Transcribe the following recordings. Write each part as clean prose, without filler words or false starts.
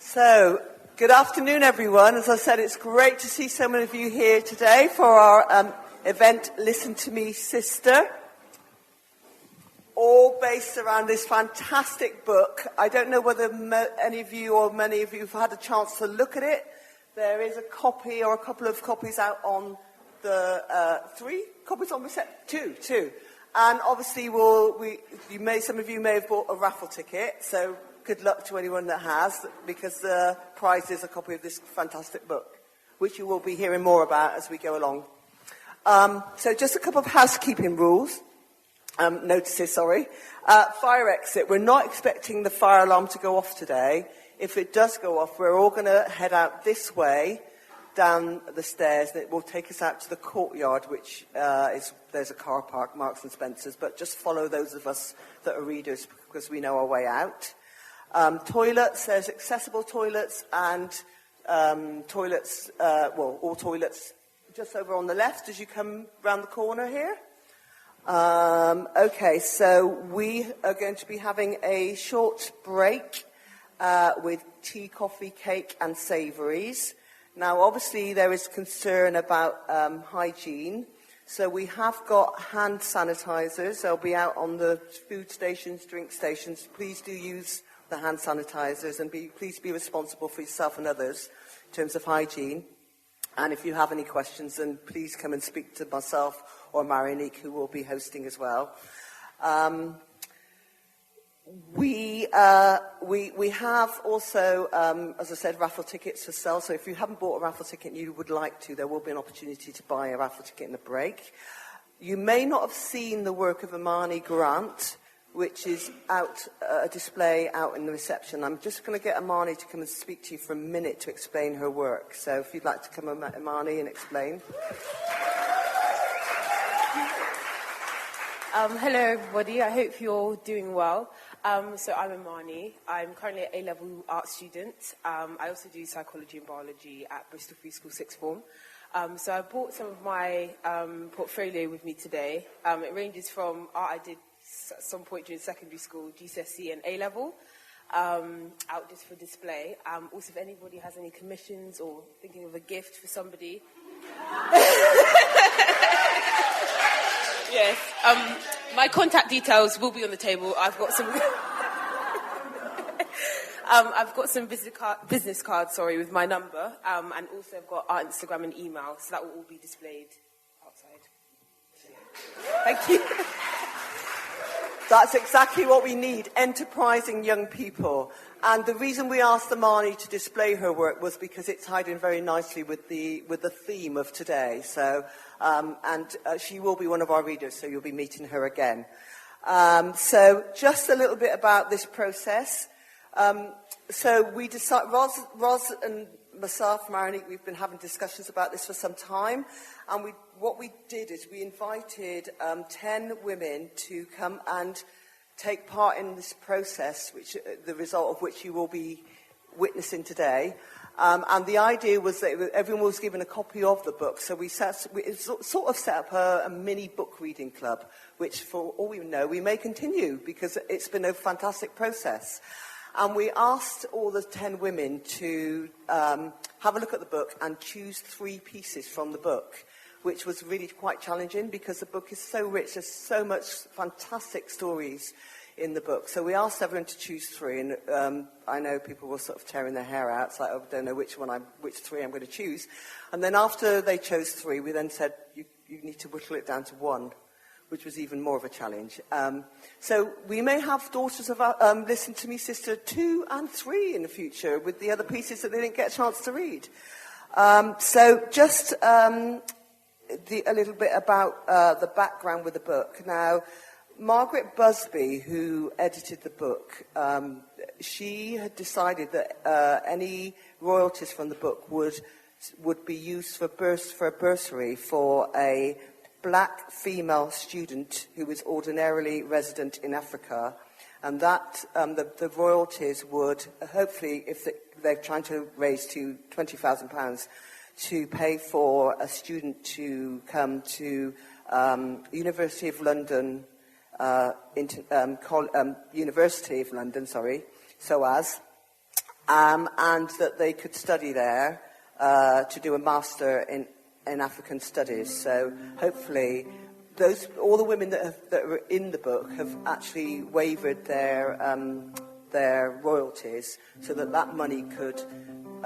So, good afternoon, everyone. As I said, it's great to see so many of you here today for our event, Listen to Me, Sister, all based around this fantastic book. I don't know whether any of you or many of you have had a chance to look at it. There is a copy or a couple of copies out on the 3 copies on reception, 2. And obviously, some of you may have bought a raffle ticket, so good luck to anyone that has, because the prize is a copy of this fantastic book, which you will be hearing more about as we go along. So just a couple of housekeeping rules. Notices, sorry. Fire exit. We're not expecting the fire alarm to go off today. If it does go off, we're all going to head out this way, down the stairs, and it will take us out to the courtyard, which there's a car park, Marks and Spencer's, but just follow those of us that are readers because we know our way out. Toilets, there's accessible toilets and toilets, all toilets just over on the left as you come round the corner here. Okay, so we are going to be having a short break with tea, coffee, cake and savouries. Now, obviously, there is concern about hygiene. So we have got hand sanitizers. They'll be out on the food stations, drink stations. Please do use the hand sanitizers and please be responsible for yourself and others in terms of hygiene. And if you have any questions, then please come and speak to myself or Marie-Annick, who will be hosting as well. We have also, as I said, raffle tickets for sale. So if you haven't bought a raffle ticket and you would like to, there will be an opportunity to buy a raffle ticket in the break. You may not have seen the work of Imani Grant, which is out, a display out in the reception. I'm just going to get Imani to come and speak to you for a minute to explain her work. So if you'd like to come, Imani, and explain. Hello, everybody. I hope you're all doing well. So I'm Imani. I'm currently an A-level art student. I also do psychology and biology at Bristol Free School Sixth Form. So I brought some of my portfolio with me today. It ranges from art I did at some point during secondary school, GCSE and A-level, out just for display. Also, if anybody has any commissions or thinking of a gift for somebody. Yes. My contact details will be on the table. I've got some. I've got some business cards, with my number, and also I've got our Instagram and email, so that will all be displayed outside. Thank you. That's exactly what we need, enterprising young people. And the reason we asked Imani to display her work was because it tied in very nicely with the theme of today. So, she will be one of our readers, so you'll be meeting her again. So just a little bit about this process. So we decided, Ros and myself, Marie-Annick, we've been having discussions about this for some time, and what we did is we invited 10 women to come and take part in this process, which the result of which you will be witnessing today. And the idea was that everyone was given a copy of the book, so we sort of set up a mini book reading club, which, for all we know, we may continue because it's been a fantastic process. And we asked all the 10 women to have a look at the book and choose 3 pieces from the book, which was really quite challenging because the book is so rich. There's so much fantastic stories in the book. So we asked everyone to choose 3, and I know people were sort of tearing their hair out. It's like, I don't know which 3 I'm going to choose. And then after they chose 3, we then said, you need to whittle it down to 1, which was even more of a challenge. So we may have Daughters of Listen to Me, Sister 2 and 3 in the future with the other pieces that they didn't get a chance to read. So just a little bit about the background with the book. Now, Margaret Busby, who edited the book, she had decided that any royalties from the book would be used for a bursary for a black female student who was ordinarily resident in Africa, and that the royalties would hopefully, if they're trying to raise to £20,000 to pay for a student to come to University of London, SOAS, and that they could study there to do a master in African studies. So hopefully all the women that are in the book have actually waived their royalties so that money could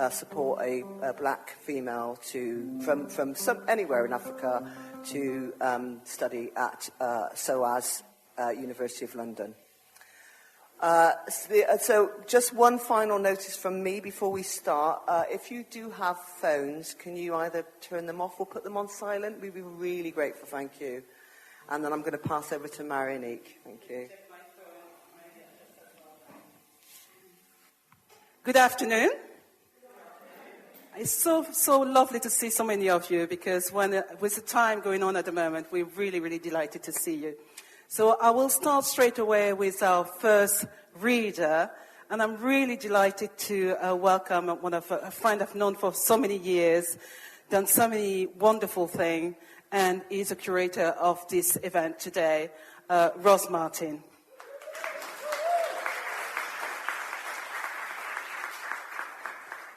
support a black female from anywhere in Africa to study at SOAS, University of London. So just one final notice from me before we start. If you do have phones, can you either turn them off or put them on silent? We'd be really grateful, thank you. And then I'm going to pass over to Marie-Annick. Thank you. Good afternoon. It's so lovely to see so many of you, because with the time going on at the moment, we're really, really delighted to see you. So I will start straight away with our first reader, and I'm really delighted to welcome a friend I've known for so many years, done so many wonderful things, and is a curator of this event today, Rose Martin.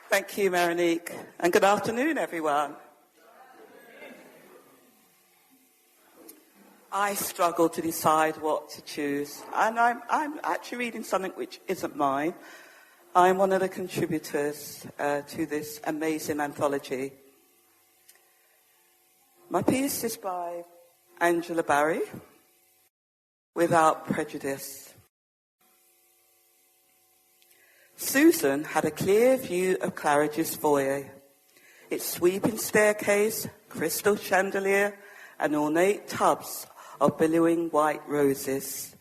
Thank you, Marie-Annick, and good afternoon, everyone. I struggle to decide what to choose, and I'm actually reading something which isn't mine. I'm one of the contributors to this amazing anthology. My piece is by Angela Barry, Without Prejudice. Susan had a clear view of Claridge's foyer, its sweeping staircase, crystal chandelier, and ornate tubs of billowing white roses.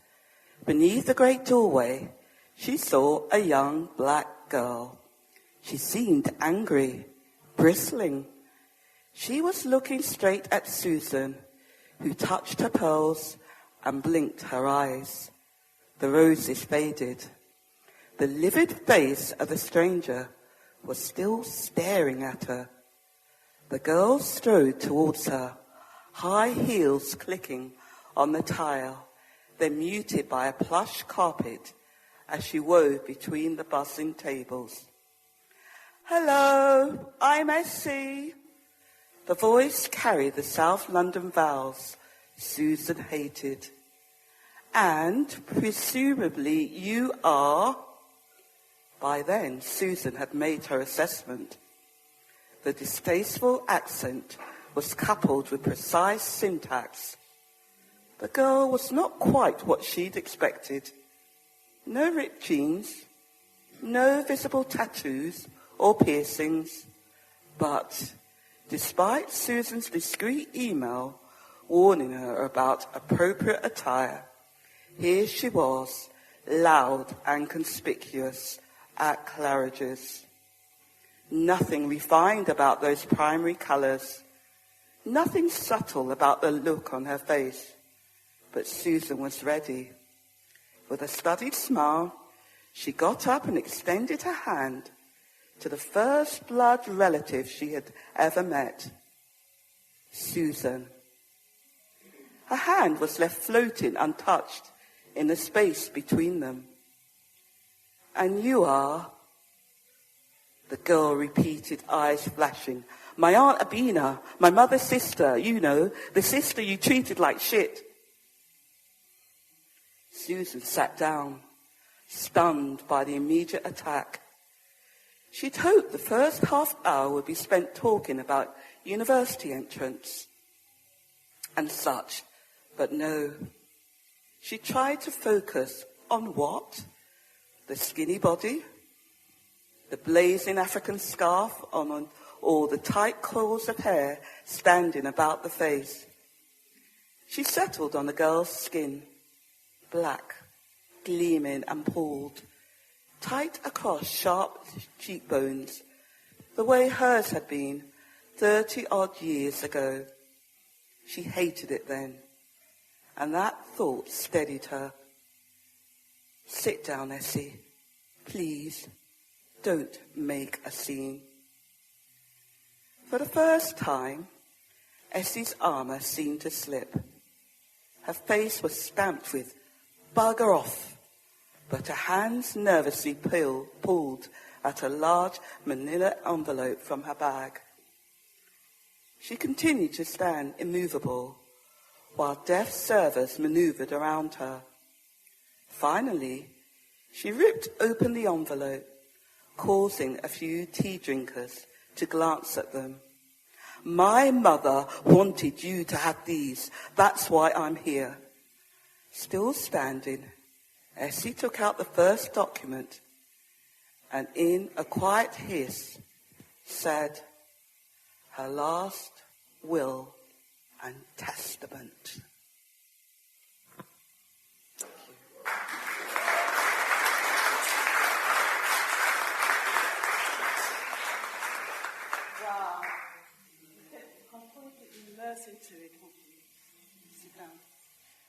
Beneath the great doorway, she saw a young black girl. She seemed angry, bristling. She was looking straight at Susan, who touched her pearls and blinked her eyes. The roses faded. The livid face of the stranger was still staring at her. The girl strode towards her, high heels clicking on the tile, then muted by a plush carpet as she wove between the buzzing tables. "Hello, I'm Essie." The voice carried the South London vowels Susan hated. "And presumably you are..." By then, Susan had made her assessment. The distasteful accent was coupled with precise syntax. The girl was not quite what she'd expected. No ripped jeans, no visible tattoos or piercings, but despite Susan's discreet email warning her about appropriate attire, here she was, loud and conspicuous at Claridge's. Nothing refined about those primary colours, nothing subtle about the look on her face. But Susan was ready. With a studied smile, she got up and extended her hand to the first blood relative she had ever met, Susan. Her hand was left floating untouched in the space between them. "And you are..." The girl repeated, eyes flashing. "My Aunt Abina, my mother's sister, you know, the sister you treated like shit." Susan sat down, stunned by the immediate attack. She'd hoped the first half hour would be spent talking about university entrance and such, but no. She tried to focus on what? The skinny body, the blazing African scarf on or the tight coils of hair standing about the face. She settled on the girl's skin, black, gleaming and pulled, tight across sharp cheekbones, the way hers had been 30-odd years ago. She hated it then, and that thought steadied her. "Sit down, Essie. Please, don't make a scene." For the first time, Essie's armour seemed to slip. Her face was stamped with "bugger off," but her hands nervously pulled at a large manila envelope from her bag. She continued to stand immovable, while deaf servers maneuvered around her. Finally, she ripped open the envelope, causing a few tea drinkers to glance at them. "My mother wanted you to have these. That's why I'm here." Still standing, Essie took out the first document and in a quiet hiss said, "Her last will and testament." Wow. You can completely immerse into it. Sit down.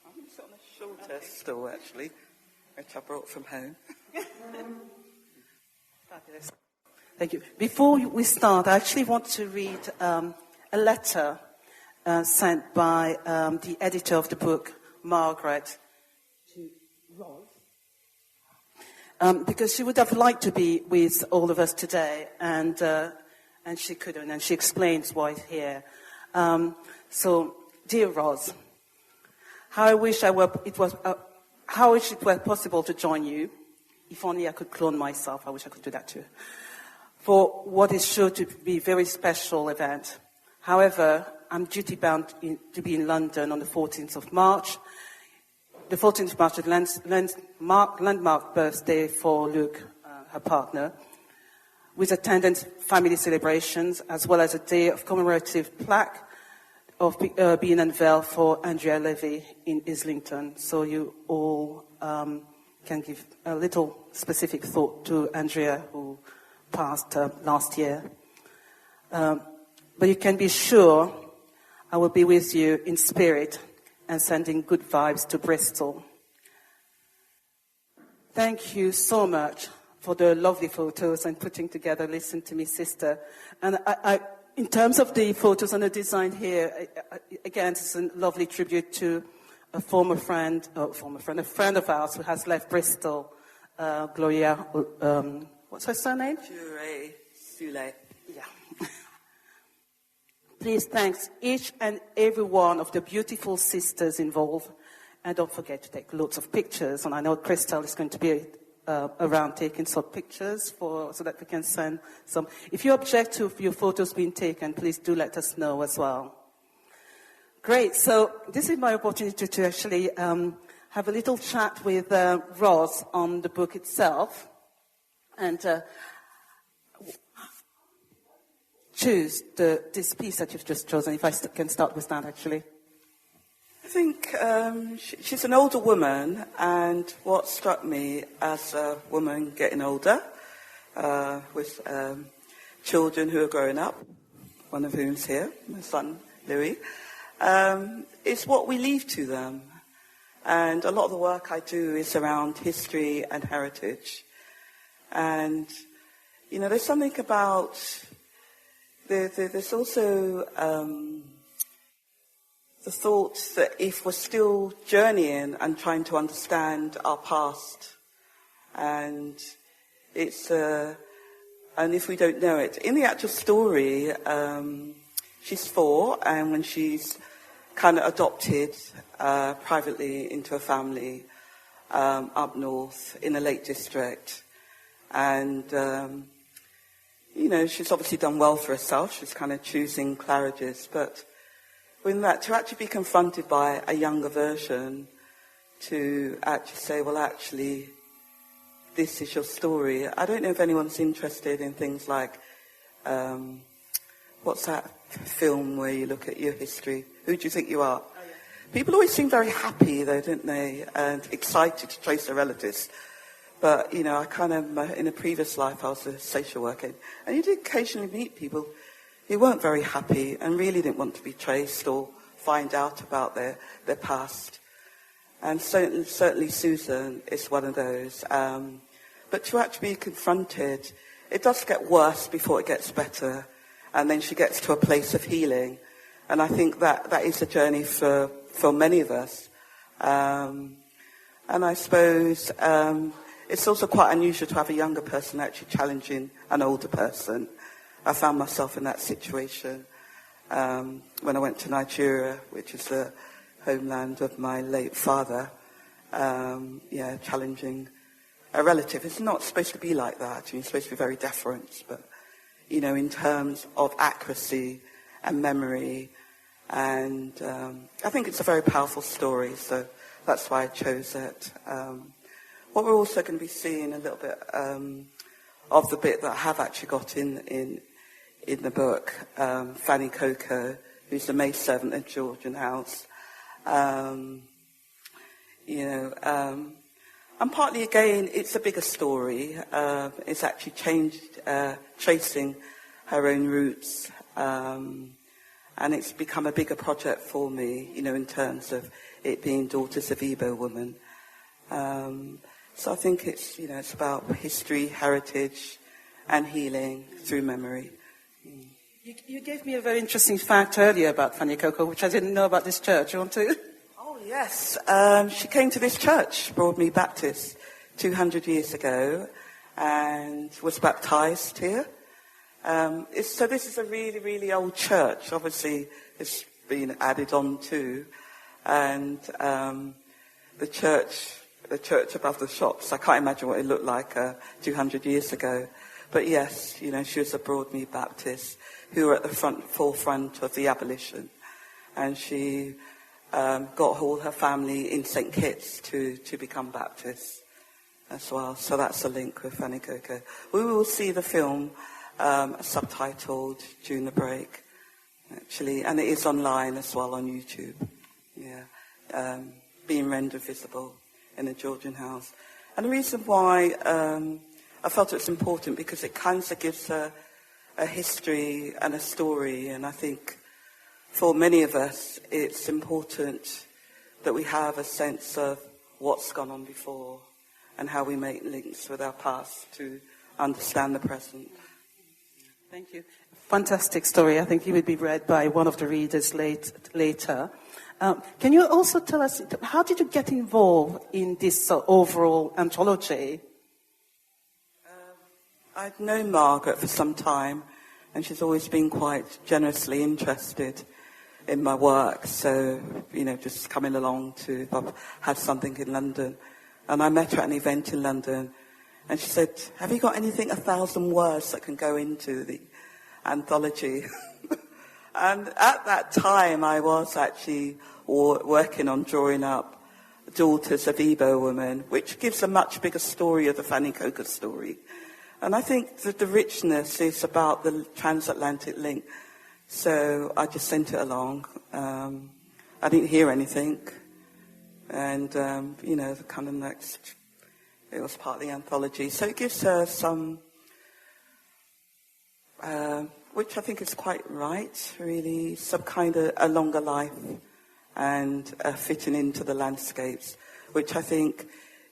I'm sort of shorter still, actually, which I brought from home. Fabulous. Thank you. Before we start, I actually want to read a letter sent by the editor of the book, Margaret, to Ruth. Because she would have liked to be with all of us today, and she couldn't, and she explains why here. So, dear Roz, how I wish it were possible to join you. If only I could clone myself. I wish I could do that too. For what is sure to be a very special event. However, I'm duty-bound to be in London on the 14th of March. The 14th of March is landmark birthday for Luke, her partner, with attendant family celebrations, as well as a day of commemorative plaque of being unveiled for Andrea Levy in Islington. So you all can give a little specific thought to Andrea, who passed last year. But you can be sure I will be with you in spirit and sending good vibes to Bristol. Thank you so much for the lovely photos and putting together Listen to Me, Sister. And I in terms of the photos and the design here, again, it's a lovely tribute to a friend of ours who has left Bristol, Gloria, what's her surname? Sule. Yeah. Please thanks each and every one of the beautiful sisters involved. And don't forget to take lots of pictures. And I know Christelle is going to be around taking some pictures so that we can send some. If you object to your photos being taken, please do let us know as well. Great. So this is my opportunity to actually have a little chat with Roz on the book itself. And choose this piece that you've just chosen, if I can start with that, actually. I think she's an older woman, and what struck me as a woman getting older, with children who are growing up, one of whom's here, my son, Louis, is what we leave to them. And a lot of the work I do is around history and heritage. And, you know, there's something about... There's also the thought that if we're still journeying and trying to understand our past, and it's and if we don't know it, in the actual story, she's 4, and when she's kind of adopted privately into a family up north in the Lake District, and you know, she's obviously done well for herself. She's kind of choosing Claridge's. But when that, to actually be confronted by a younger version, to actually say, well, actually, this is your story. I don't know if anyone's interested in things like, what's that film where you look at your history? Who do you think you are? Oh, yeah. People always seem very happy, though, don't they? And excited to trace their relatives. But, you know, I kind of, in a previous life, I was a social worker. And you did occasionally meet people who weren't very happy and really didn't want to be traced or find out about their past. And certainly Susan is one of those. But to actually be confronted, it does get worse before it gets better. And then she gets to a place of healing. And I think that is a journey for many of us. And I suppose... it's also quite unusual to have a younger person actually challenging an older person. I found myself in that situation when I went to Nigeria, which is the homeland of my late father, challenging a relative. It's not supposed to be like that. You're supposed to be very deferent, but, in terms of accuracy and memory, and I think it's a very powerful story, so that's why I chose it. What we're also going to be seeing a little bit of the bit that I have actually got in the book, Fanny Coco, who's the maidservant at Georgian House. And partly, again, it's a bigger story. It's actually tracing her own roots. And it's become a bigger project for me, in terms of it being Daughters of Igbo Women. So I think it's, it's about history, heritage, and healing through memory. You gave me a very interesting fact earlier about Fanny Coco, which I didn't know about this church. You want to? Oh, yes. She came to this church, Broadmead Baptist, 200 years ago, and was baptized here. So this is a really, really old church. Obviously, it's been added on to. And the church above the shops, I can't imagine what it looked like 200 years ago. But yes, she was a Broadmead Baptist who were at the forefront of the abolition. And she got all her family in St. Kitts to become Baptists as well. So that's a link with Fanny Coco. We will see the film subtitled during the break, actually. And it is online as well on YouTube. Yeah, being rendered visible in the Georgian House. And the reason why I felt it was important, because it kind of gives a history and a story, and I think for many of us it's important that we have a sense of what's gone on before and how we make links with our past to understand the present. Thank you. Fantastic story. I think it would be read by one of the readers later. Can you also tell us, how did you get involved in this overall anthology? I've known Margaret for some time, and she's always been quite generously interested in my work. So, just coming along to have something in London. And I met her at an event in London, and she said, "Have you got anything 1,000 words that can go into the anthology?" And at that time, I was actually working on drawing up Daughters of Igbo Women, which gives a much bigger story of the Fanny Coco story. And I think that the richness is about the transatlantic link. So I just sent it along. I didn't hear anything. And, the kind of next, it was part of the anthology. So it gives her some, which I think is quite right, really, some kind of a longer life and fitting into the landscapes, which I think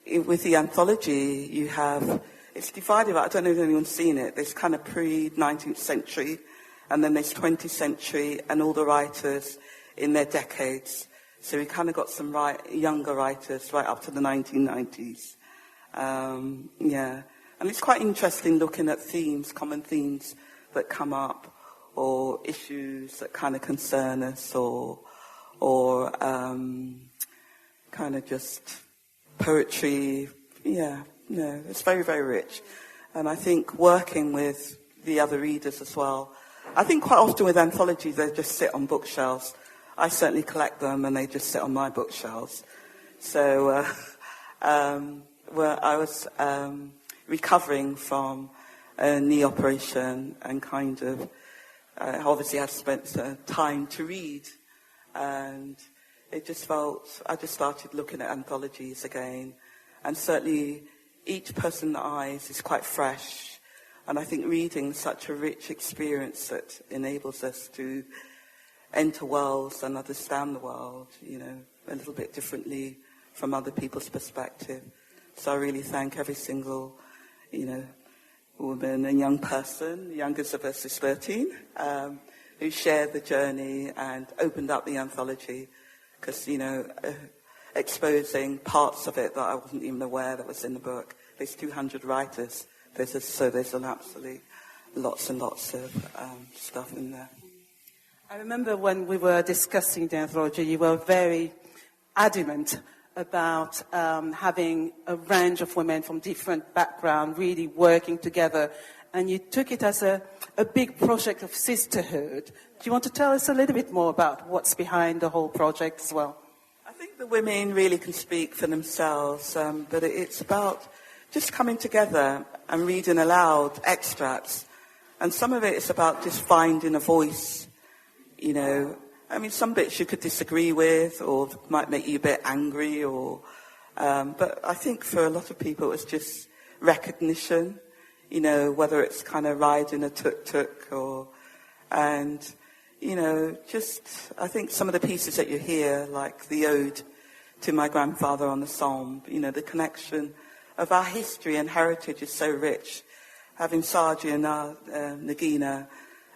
with the anthology you have, it's divided, I don't know if anyone's seen it, there's kind of pre-19th century, and then there's 20th century, and all the writers in their decades. So we kind of got some younger writers right up to the 1990s. And it's quite interesting looking at themes, common themes that come up, or issues that kind of concern us, or kind of just poetry. It's very, very rich. And I think working with the other readers as well, I think quite often with anthologies they just sit on bookshelves. I certainly collect them and they just sit on my bookshelves. So I was recovering from a knee operation and kind of obviously I've spent time to read, and it just felt, I just started looking at anthologies again, and certainly each person's eyes is quite fresh, and I think reading is such a rich experience that enables us to enter worlds and understand the world, a little bit differently from other people's perspective. So I really thank every single, woman and young person, the youngest of us is 13, who shared the journey and opened up the anthology, because, exposing parts of it that I wasn't even aware that was in the book there's 200 writers. There's an absolutely lots and lots of stuff in there. I remember when we were discussing the anthology, you were very adamant about having a range of women from different backgrounds really working together, and you took it as a big project of sisterhood. Do you want to tell us a little bit more about what's behind the whole project as well? I think the women really can speak for themselves, but it's about just coming together and reading aloud extracts. And some of it is about just finding a voice, you know. I mean, some bits you could disagree with or might make you a bit angry, but I think for a lot of people it's just recognition, you know, whether it's kind of riding a tuk-tuk and, you know, just, I think some of the pieces that you hear, like the ode to my grandfather on the Somme, you know, the connection of our history and heritage is so rich. Having Sadia and Nagina,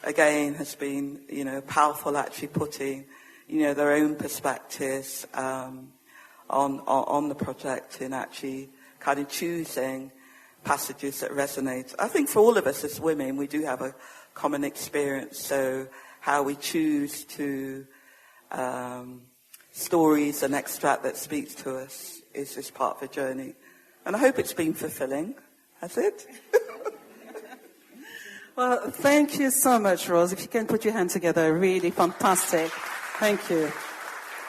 again, has been, you know, powerful actually putting, you know, their own perspectives on the project and actually kind of choosing passages that resonate. I think for all of us as women, we do have a common experience, so how we choose to stories and extract that speaks to us is just part of the journey. And I hope it's been fulfilling. Has it? Well, thank you so much, Rose. If you can put your hands together, really fantastic. Thank you.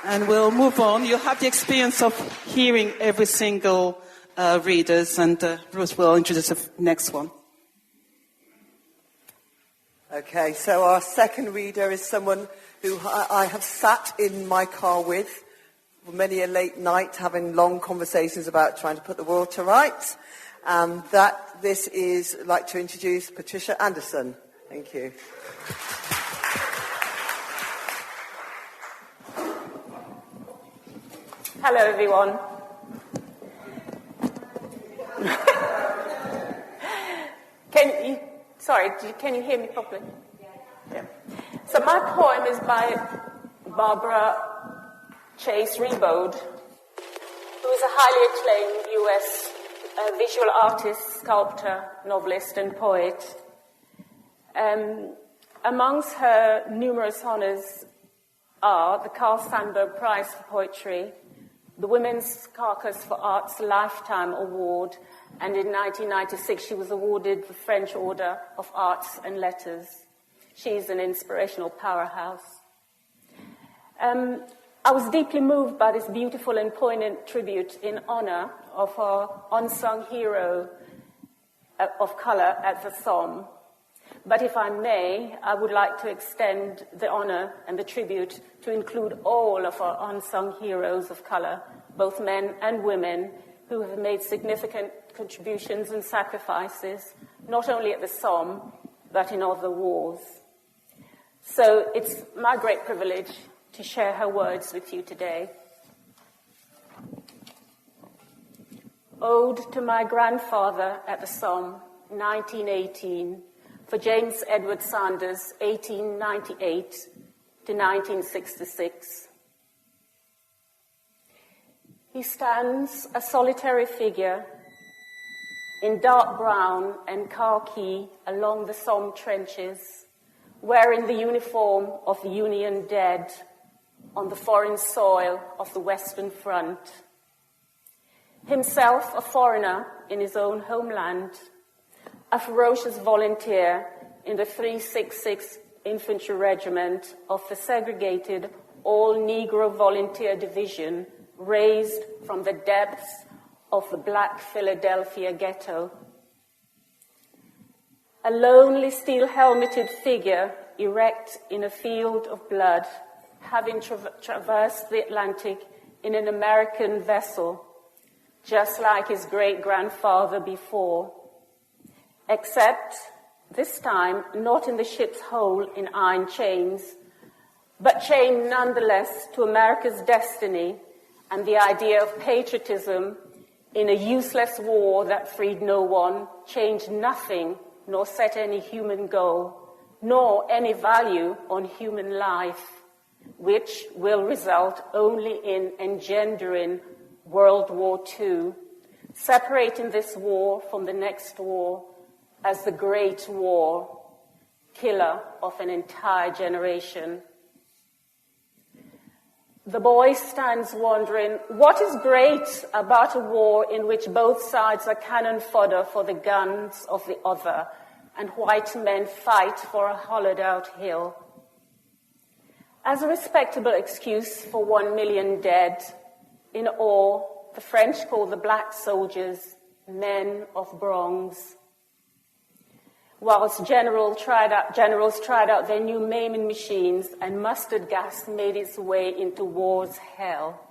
And we'll move on. You'll have the experience of hearing every single readers, and Ruth will introduce the next one. Okay, so our second reader is someone who I have sat in my car with for many a late night having long conversations about trying to put the world to rights. And this is, I'd like to introduce Patricia Anderson. Thank you. Hello, everyone. Can you hear me properly? Yeah. So my poem is by Barbara Chase Rebold, who is a highly acclaimed U.S. Visual artist, sculptor, novelist, and poet. Amongst her numerous honors are the Carl Sandburg Prize for Poetry, the Women's Caucus for Arts Lifetime Award, and in 1996 she was awarded the French Order of Arts and Letters. She's an inspirational powerhouse. I was deeply moved by this beautiful and poignant tribute in honor of our unsung hero of color at the Somme. But if I may, I would like to extend the honor and the tribute to include all of our unsung heroes of color, both men and women, who have made significant contributions and sacrifices, not only at the Somme, but in other wars. So it's my great privilege to share her words with you today. Ode to my grandfather at the Somme, 1918, for James Edward Sanders, 1898 to 1966. He stands a solitary figure in dark brown and khaki along the Somme trenches, wearing the uniform of the Union dead on the foreign soil of the Western Front. Himself a foreigner in his own homeland, a ferocious volunteer in the 366 Infantry Regiment of the segregated all-Negro Volunteer Division, raised from the depths of the Black Philadelphia ghetto. A lonely steel-helmeted figure erect in a field of blood, having traversed the Atlantic in an American vessel, just like his great-grandfather before, except this time not in the ship's hold in iron chains, but chained nonetheless to America's destiny and the idea of patriotism in a useless war that freed no one, changed nothing, nor set any human goal, nor any value on human life, which will result only in engendering World War II, separating this war from the next war as the Great War, killer of an entire generation. The boy stands wondering, what is great about a war in which both sides are cannon fodder for the guns of the other, and white men fight for a hollowed-out hill? As a respectable excuse for 1 million dead, in awe, the French call the black soldiers men of bronze. Whilst generals tried out their new maiming machines and mustard gas made its way into war's hell.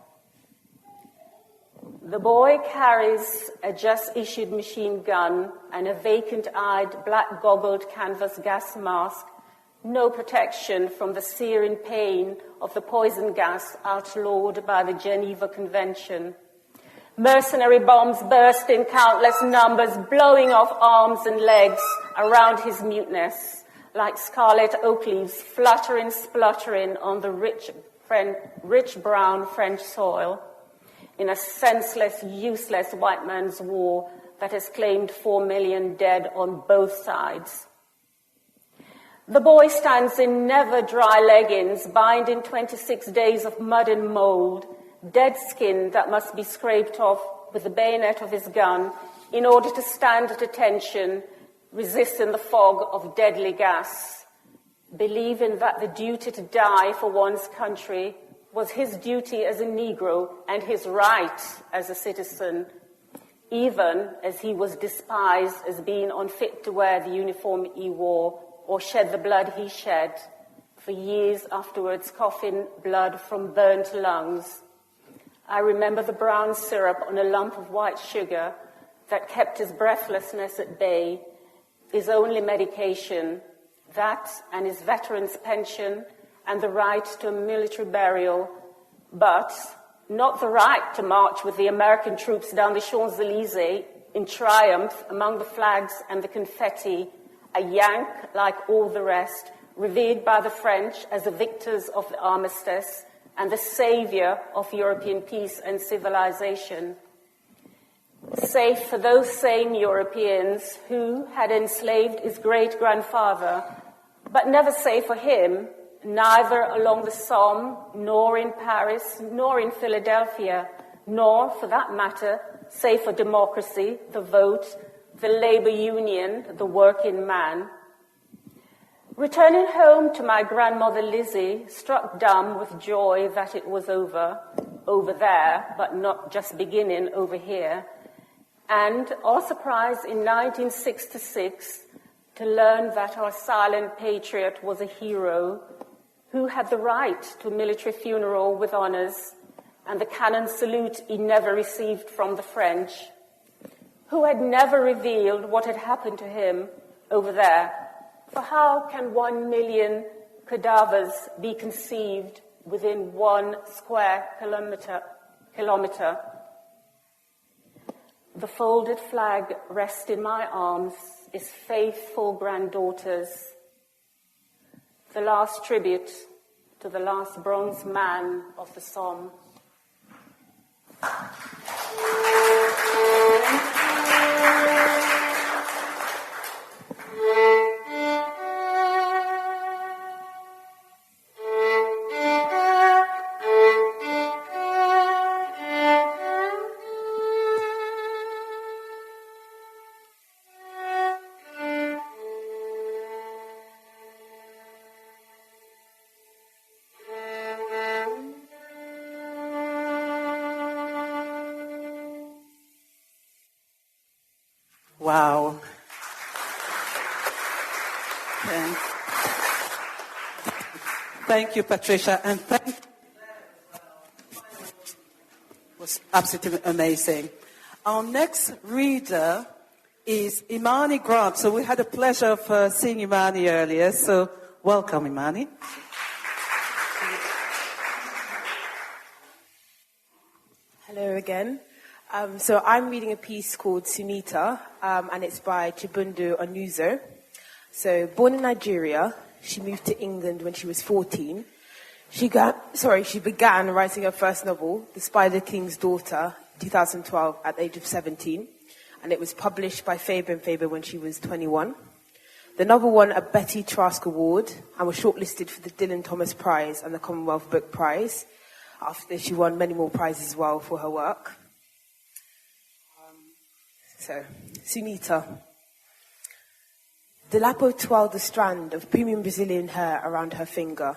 The boy carries a just-issued machine gun and a vacant-eyed, black-goggled canvas gas mask, no protection from the searing pain of the poison gas outlawed by the Geneva Convention. Mercenary bombs burst in countless numbers, blowing off arms and legs around his muteness, like scarlet oak leaves fluttering, spluttering on the rich brown French soil in a senseless, useless white man's war that has claimed 4 million dead on both sides. The boy stands in never-dry leggings, binding 26 days of mud and mold, dead skin that must be scraped off with the bayonet of his gun in order to stand at attention, resisting the fog of deadly gas, believing that the duty to die for one's country was his duty as a Negro and his right as a citizen, even as he was despised as being unfit to wear the uniform he wore or shed the blood he shed, for years afterwards coughing blood from burnt lungs. I remember the brown syrup on a lump of white sugar that kept his breathlessness at bay, his only medication, that and his veteran's pension and the right to a military burial, but not the right to march with the American troops down the Champs-Élysées in triumph among the flags and the confetti, a Yank like all the rest, revered by the French as the victors of the armistice and the savior of European peace and civilization. Safe for those same Europeans who had enslaved his great-grandfather, but never safe for him, neither along the Somme, nor in Paris, nor in Philadelphia, nor, for that matter, safe for democracy, the vote, the labor union, the working man. Returning home to my grandmother Lizzie, struck dumb with joy that it was over there, but not just beginning over here, and, all surprised, in 1966, to learn that our silent patriot was a hero who had the right to a military funeral with honors and the cannon salute he never received from the French, who had never revealed what had happened to him over there. For how can 1 million cadavers be conceived within 1 square kilometer? The folded flag rests in my arms, his faithful granddaughters, the last tribute to the last bronze man of the Somme. Wow. Thank you, Patricia, and thank you. It was absolutely amazing. Our next reader is Imani Grant. So we had the pleasure of seeing Imani earlier. So welcome, Imani. Hello again. So I'm reading a piece called Sunita, and it's by Chibundu Onuzo. So born in Nigeria, she moved to England when she was 14. She began writing her first novel, The Spider King's Daughter, 2012 at the age of 17, and it was published by Faber and Faber when she was 21. The novel won a Betty Trask Award and was shortlisted for the Dylan Thomas Prize and the Commonwealth Book Prize. After this, she won many more prizes as well for her work. Sunita. Delapo twirled the strand of premium Brazilian hair around her finger,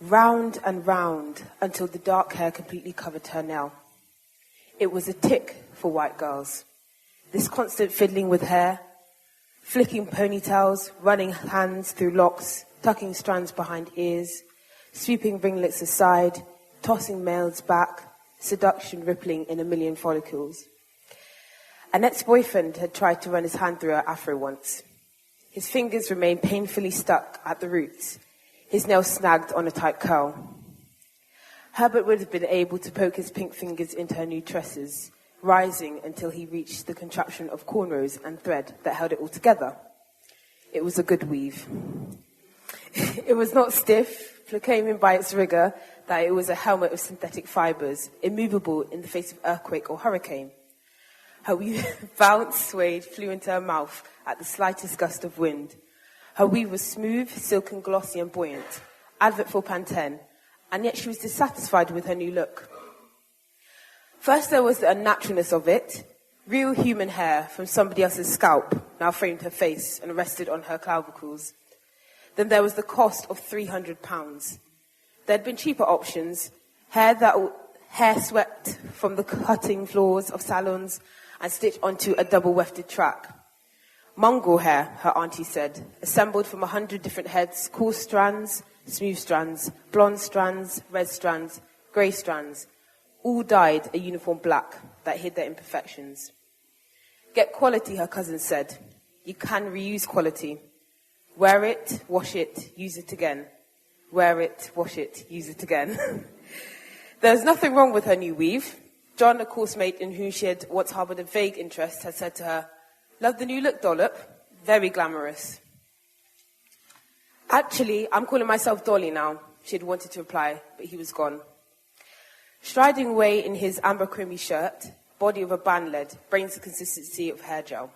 round and round until the dark hair completely covered her nail. It was a tic for white girls. This constant fiddling with hair, flicking ponytails, running hands through locks, tucking strands behind ears, sweeping ringlets aside, tossing males back, seduction rippling in a million follicles. Annette's boyfriend had tried to run his hand through her afro once. His fingers remained painfully stuck at the roots, his nails snagged on a tight curl. Herbert would have been able to poke his pink fingers into her new tresses, rising until he reached the contraption of cornrows and thread that held it all together. It was a good weave. It was not stiff, proclaiming by its rigor that it was a helmet of synthetic fibers, immovable in the face of earthquake or hurricane. Her weave bounced, swayed, flew into her mouth at the slightest gust of wind. Her weave was smooth, silken, glossy, and buoyant, advert for Pantene, and yet she was dissatisfied with her new look. First there was the unnaturalness of it. Real human hair from somebody else's scalp now framed her face and rested on her clavicles. Then there was the cost of £300. There had been cheaper options, hair swept from the cutting floors of salons and stitched onto a double-wefted track. Mongrel hair, her auntie said, assembled from 100 different heads, coarse strands, smooth strands, blonde strands, red strands, grey strands, all dyed a uniform black that hid their imperfections. Get quality, her cousin said. You can reuse quality. Wear it, wash it, use it again. Wear it, wash it, use it again. There's nothing wrong with her new weave. John, a course mate in whom she had once harboured a vague interest, had said to her, "Love the new look, dollop? Very glamorous." "Actually, I'm calling myself Dolly now," she had wanted to reply, but he was gone. Striding away in his amber creamy shirt, body of a band lead, brains the consistency of hair gel.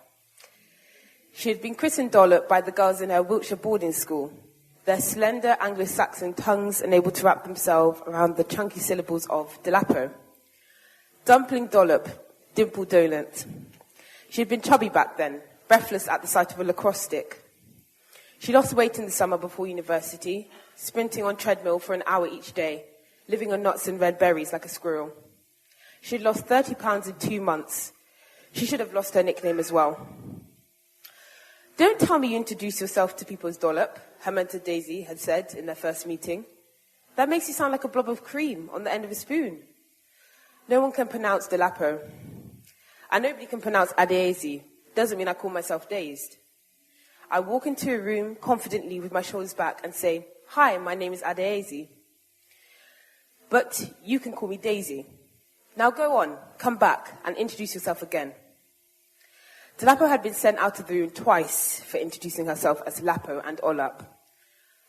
She had been christened Dollop by the girls in her Wiltshire boarding school, their slender Anglo-Saxon tongues unable to wrap themselves around the chunky syllables of Delapo. Dumpling Dollop, dimple dolent. She had been chubby back then, breathless at the sight of a lacrosse stick. She lost weight in the summer before university, sprinting on treadmill for an hour each day, living on nuts and red berries like a squirrel. She had lost 30 pounds in 2 months. She should have lost her nickname as well. "Don't tell me you introduce yourself to people as Dollop," her mentor Daisy had said in their first meeting. "That makes you sound like a blob of cream on the end of a spoon." No one can pronounce Delapo. And nobody can pronounce Adeasi. Doesn't mean I call myself dazed. I walk into a room confidently with my shoulders back and say, "Hi, my name is Adeasi. But you can call me Daisy. Now go on, come back and introduce yourself again." Delapo had been sent out of the room twice for introducing herself as Lapo and Olap.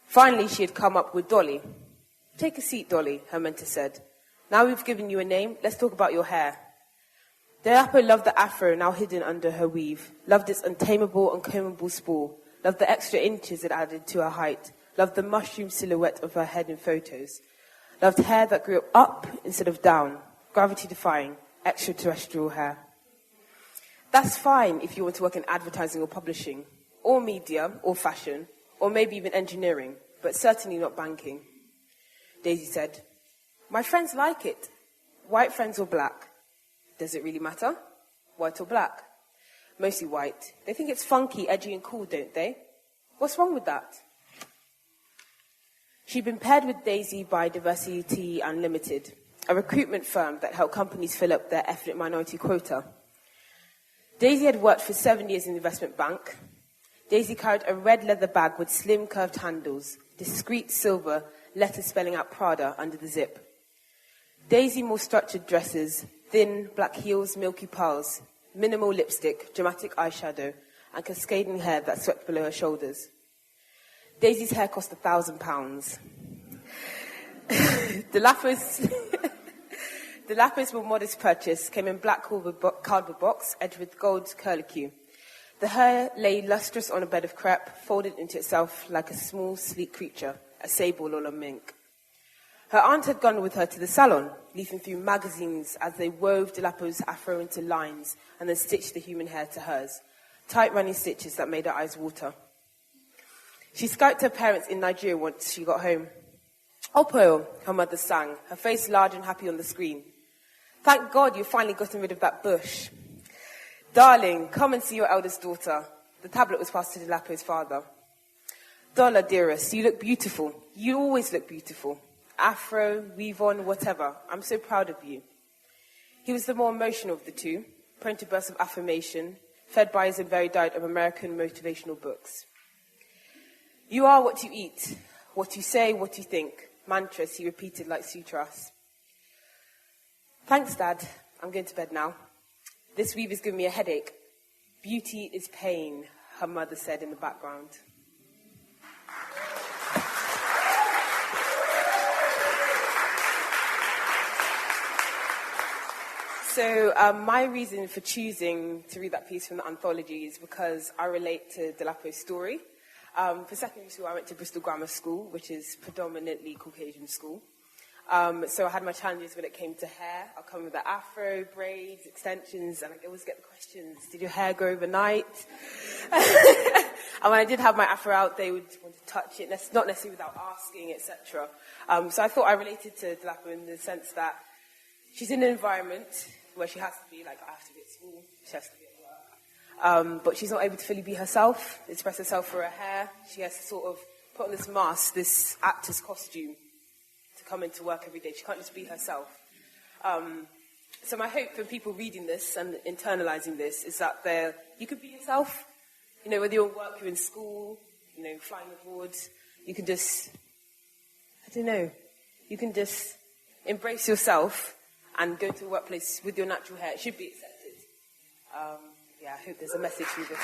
Finally, she had come up with Dolly. "Take a seat, Dolly," her mentor said. "Now we've given you a name, let's talk about your hair." Delapo loved the afro now hidden under her weave, loved its untamable, uncombable spool, loved the extra inches it added to her height, loved the mushroom silhouette of her head in photos, loved hair that grew up instead of down, gravity-defying, extraterrestrial hair. That's fine if you want to work in advertising or publishing, or media, or fashion, or maybe even engineering, but certainly not banking. Daisy said, "My friends like it. White friends or black? Does it really matter? White or black? Mostly white. They think it's funky, edgy, and cool, don't they? What's wrong with that?" She'd been paired with Daisy by Diversity Unlimited, a recruitment firm that helped companies fill up their ethnic minority quota. Daisy had worked for 7 years in the investment bank. Daisy carried a red leather bag with slim curved handles, discreet silver letters spelling out Prada under the zip. Daisy more structured dresses, thin black heels, milky pearls, minimal lipstick, dramatic eyeshadow, and cascading hair that swept below her shoulders. Daisy's hair cost £1,000. The lapis, more modest purchase, came in black cardboard box, edged with gold curlicue. The hair lay lustrous on a bed of crepe, folded into itself like a small, sleek creature, a sable or a mink. Her aunt had gone with her to the salon, leafing through magazines as they wove Delapo's afro into lines and then stitched the human hair to hers, tight running stitches that made her eyes water. She Skyped her parents in Nigeria once she got home. "Opo," her mother sang, her face large and happy on the screen. "Thank God you've finally gotten rid of that bush. Darling, come and see your eldest daughter." The tablet was passed to Delapo's father. "Dolla, dearest, you look beautiful. You always look beautiful. Afro, weave on, whatever. I'm so proud of you." He was the more emotional of the two, prone to bursts of affirmation, fed by his very diet of American motivational books. "You are what you eat, what you say, what you think," mantras he repeated like sutras. "Thanks, Dad. I'm going to bed now. This weave is giving me a headache." "Beauty is pain," her mother said in the background. So my reason for choosing to read that piece from the anthology is because I relate to Delapo's story. For secondary school, I went to Bristol Grammar School, which is predominantly Caucasian school. So I had my challenges when it came to hair. I'll come with the afro, braids, extensions, and I always get the questions, did your hair grow overnight? And when I did have my afro out, they would want to touch it, not necessarily without asking, etc. So I thought I related to Delapo in the sense that she's in an environment where she has to be, like, I have to be at school, she has to be at work. But she's not able to fully be herself, express herself through her hair. She has to sort of put on this mask, this actor's costume, to come into work every day. She can't just be herself. So my hope for people reading this and internalizing this is that you can be yourself. You know, whether you're at work, you're in school, you know, flying abroad, you can just, you can just embrace yourself and go to a workplace with your natural hair. It should be accepted. I hope there's a message through this.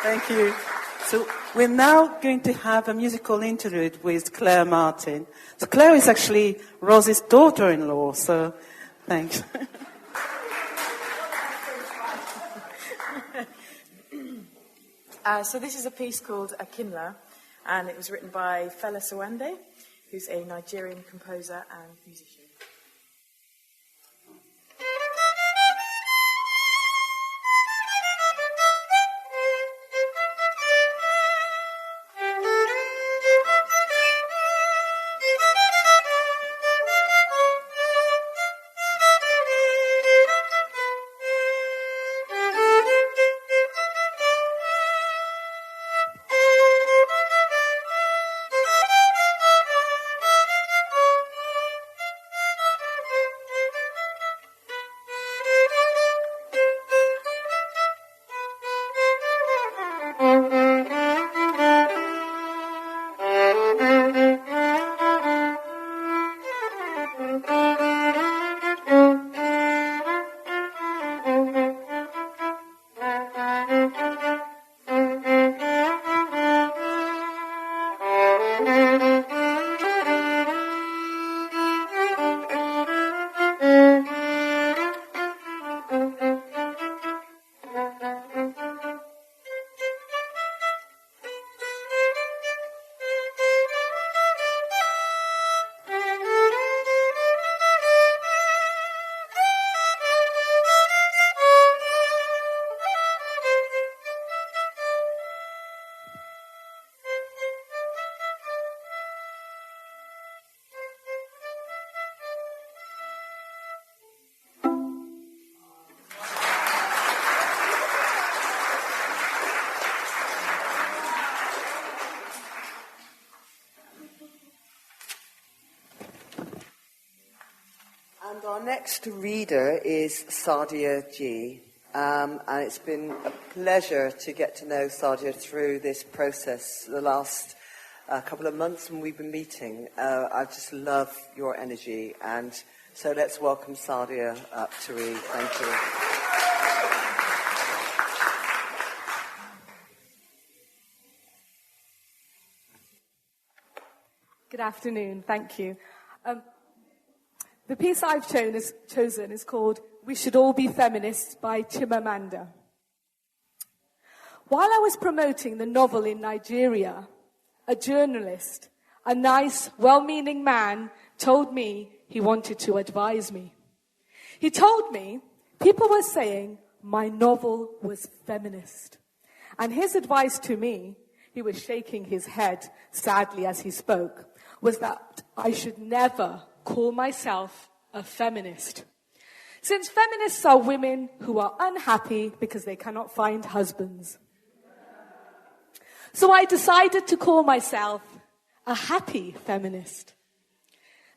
Thank you. So we're now going to have a musical interlude with Claire Martin. So Claire is actually Rose's daughter-in-law, so thanks. So this is a piece called Akinla, and it was written by Fela Sowande, who's a Nigerian composer and musician. And our next reader is Sadia G. And it's been a pleasure to get to know Sadia through this process the last couple of months when we've been meeting. I just love your energy. And so let's welcome Sadia up to read. Thank you. Good afternoon. Thank you. The piece I've chosen is called We Should All Be Feminists by Chimamanda. While I was promoting the novel in Nigeria, a journalist, a nice, well-meaning man, told me he wanted to advise me. He told me people were saying my novel was feminist. And his advice to me, he was shaking his head sadly as he spoke, was that I should never call myself a feminist. Since feminists are women who are unhappy because they cannot find husbands. So I decided to call myself a happy feminist.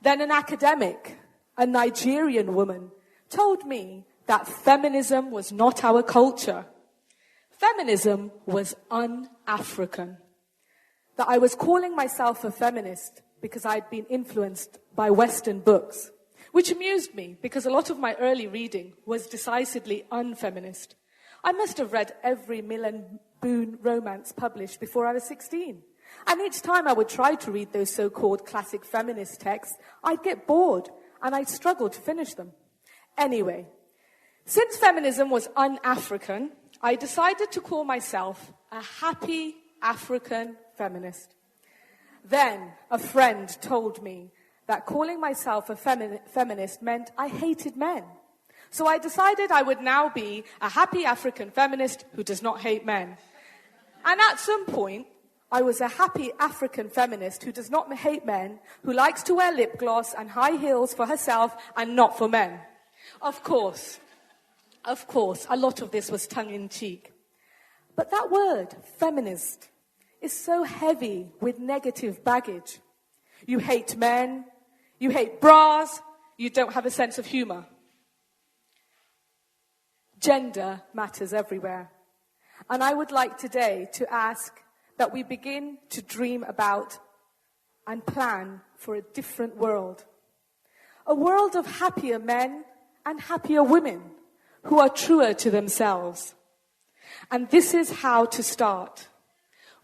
Then an academic, a Nigerian woman, told me that feminism was not our culture. Feminism was un-African. That I was calling myself a feminist because I'd been influenced by Western books, which amused me because a lot of my early reading was decisively unfeminist. I must have read every Mill and Boon romance published before I was 16. And each time I would try to read those so-called classic feminist texts, I'd get bored and I'd struggle to finish them. Anyway, since feminism was un-African, I decided to call myself a happy African feminist. Then a friend told me that calling myself a feminist meant I hated men. So I decided I would now be a happy African feminist who does not hate men. And at some point, I was a happy African feminist who does not hate men, who likes to wear lip gloss and high heels for herself and not for men. Of course, a lot of this was tongue-in-cheek. But that word, feminist, is so heavy with negative baggage. You hate men, you hate bras, you don't have a sense of humor. Gender matters everywhere. And I would like today to ask that we begin to dream about and plan for a different world. A world of happier men and happier women who are truer to themselves. And this is how to start.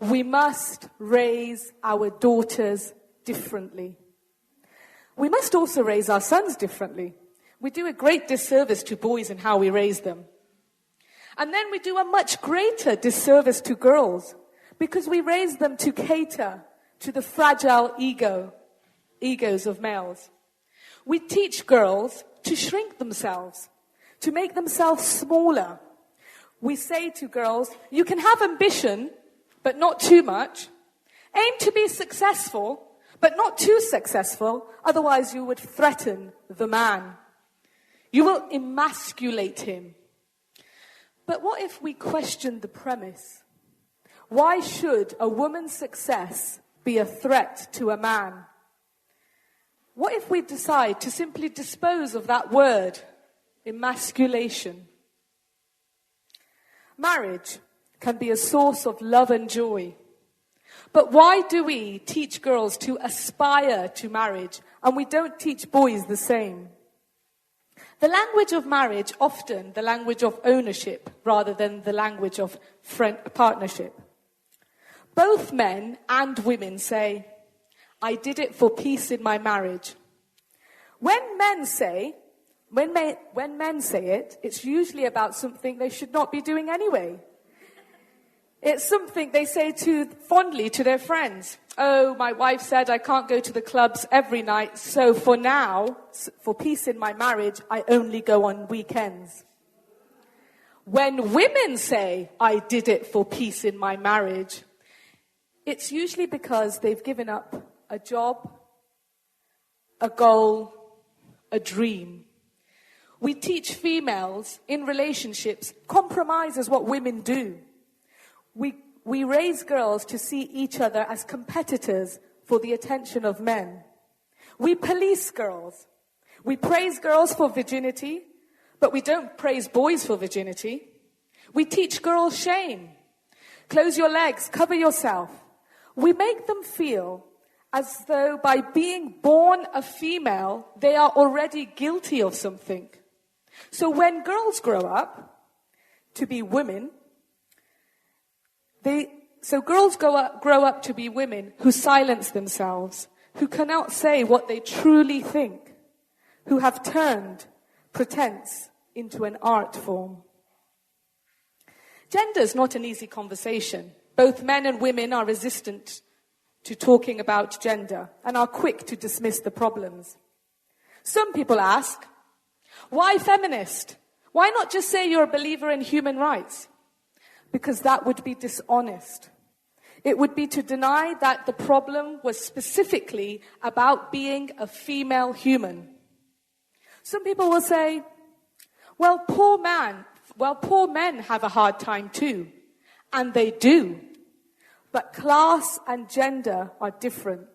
We must raise our daughters differently. We must also raise our sons differently. We do a great disservice to boys in how we raise them. And then we do a much greater disservice to girls because we raise them to cater to the fragile egos of males. We teach girls to shrink themselves, to make themselves smaller. We say to girls, you can have ambition, but not too much. Aim to be successful, but not too successful, otherwise you would threaten the man. You will emasculate him. But what if we question the premise? Why should a woman's success be a threat to a man? What if we decide to simply dispose of that word, emasculation? Marriage can be a source of love and joy. But why do we teach girls to aspire to marriage and we don't teach boys the same? The language of marriage, often the language of ownership rather than the language of partnership. Both men and women say, I did it for peace in my marriage. When men say it, it's usually about something they should not be doing anyway. It's something they say fondly to their friends. Oh, my wife said I can't go to the clubs every night, so for now, for peace in my marriage, I only go on weekends. When women say, I did it for peace in my marriage, it's usually because they've given up a job, a goal, a dream. We teach females in relationships, compromise is what women do. We raise girls to see each other as competitors for the attention of men. We police girls. We praise girls for virginity, but we don't praise boys for virginity. We teach girls shame. Close your legs, cover yourself. We make them feel as though by being born a female, they are already guilty of something. So when girls grow up to be women, girls grow up to be women who silence themselves, who cannot say what they truly think, who have turned pretense into an art form. Gender is not an easy conversation. Both men and women are resistant to talking about gender and are quick to dismiss the problems. Some people ask, why feminist? Why not just say you're a believer in human rights? Because that would be dishonest. It would be to deny that the problem was specifically about being a female human. Some people will say, well, poor men have a hard time too. And they do. But class and gender are different.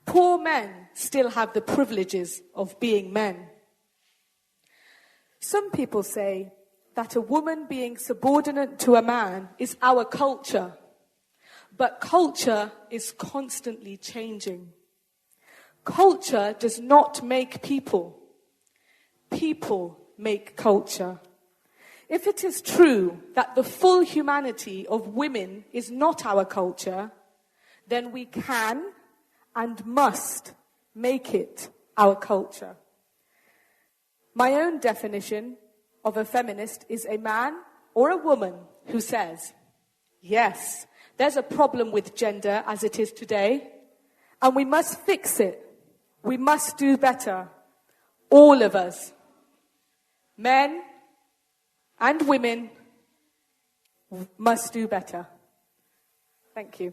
Poor men still have the privileges of being men. Some people say that a woman being subordinate to a man is our culture. But culture is constantly changing. Culture does not make people. People make culture. If it is true that the full humanity of women is not our culture, then we can and must make it our culture. My own definition of a feminist is a man or a woman who says, yes, there's a problem with gender as it is today, and we must fix it. We must do better. All of us. Men and women must do better. Thank you.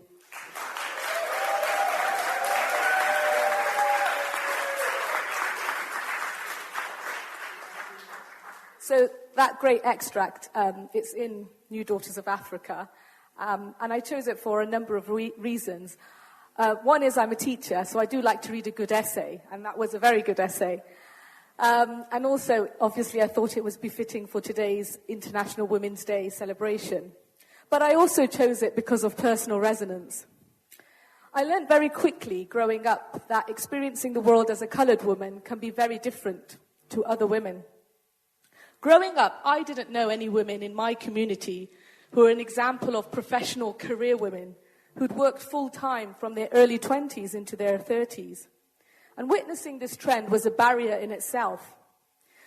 So that great extract, it's in New Daughters of Africa, and I chose it for a number of reasons. One is I'm a teacher, so I do like to read a good essay, and that was a very good essay. And also, obviously, I thought it was befitting for today's International Women's Day celebration. But I also chose it because of personal resonance. I learned very quickly, growing up, that experiencing the world as a coloured woman can be very different to other women. Growing up, I didn't know any women in my community who were an example of professional career women who'd worked full-time from their early 20s into their 30s. And witnessing this trend was a barrier in itself.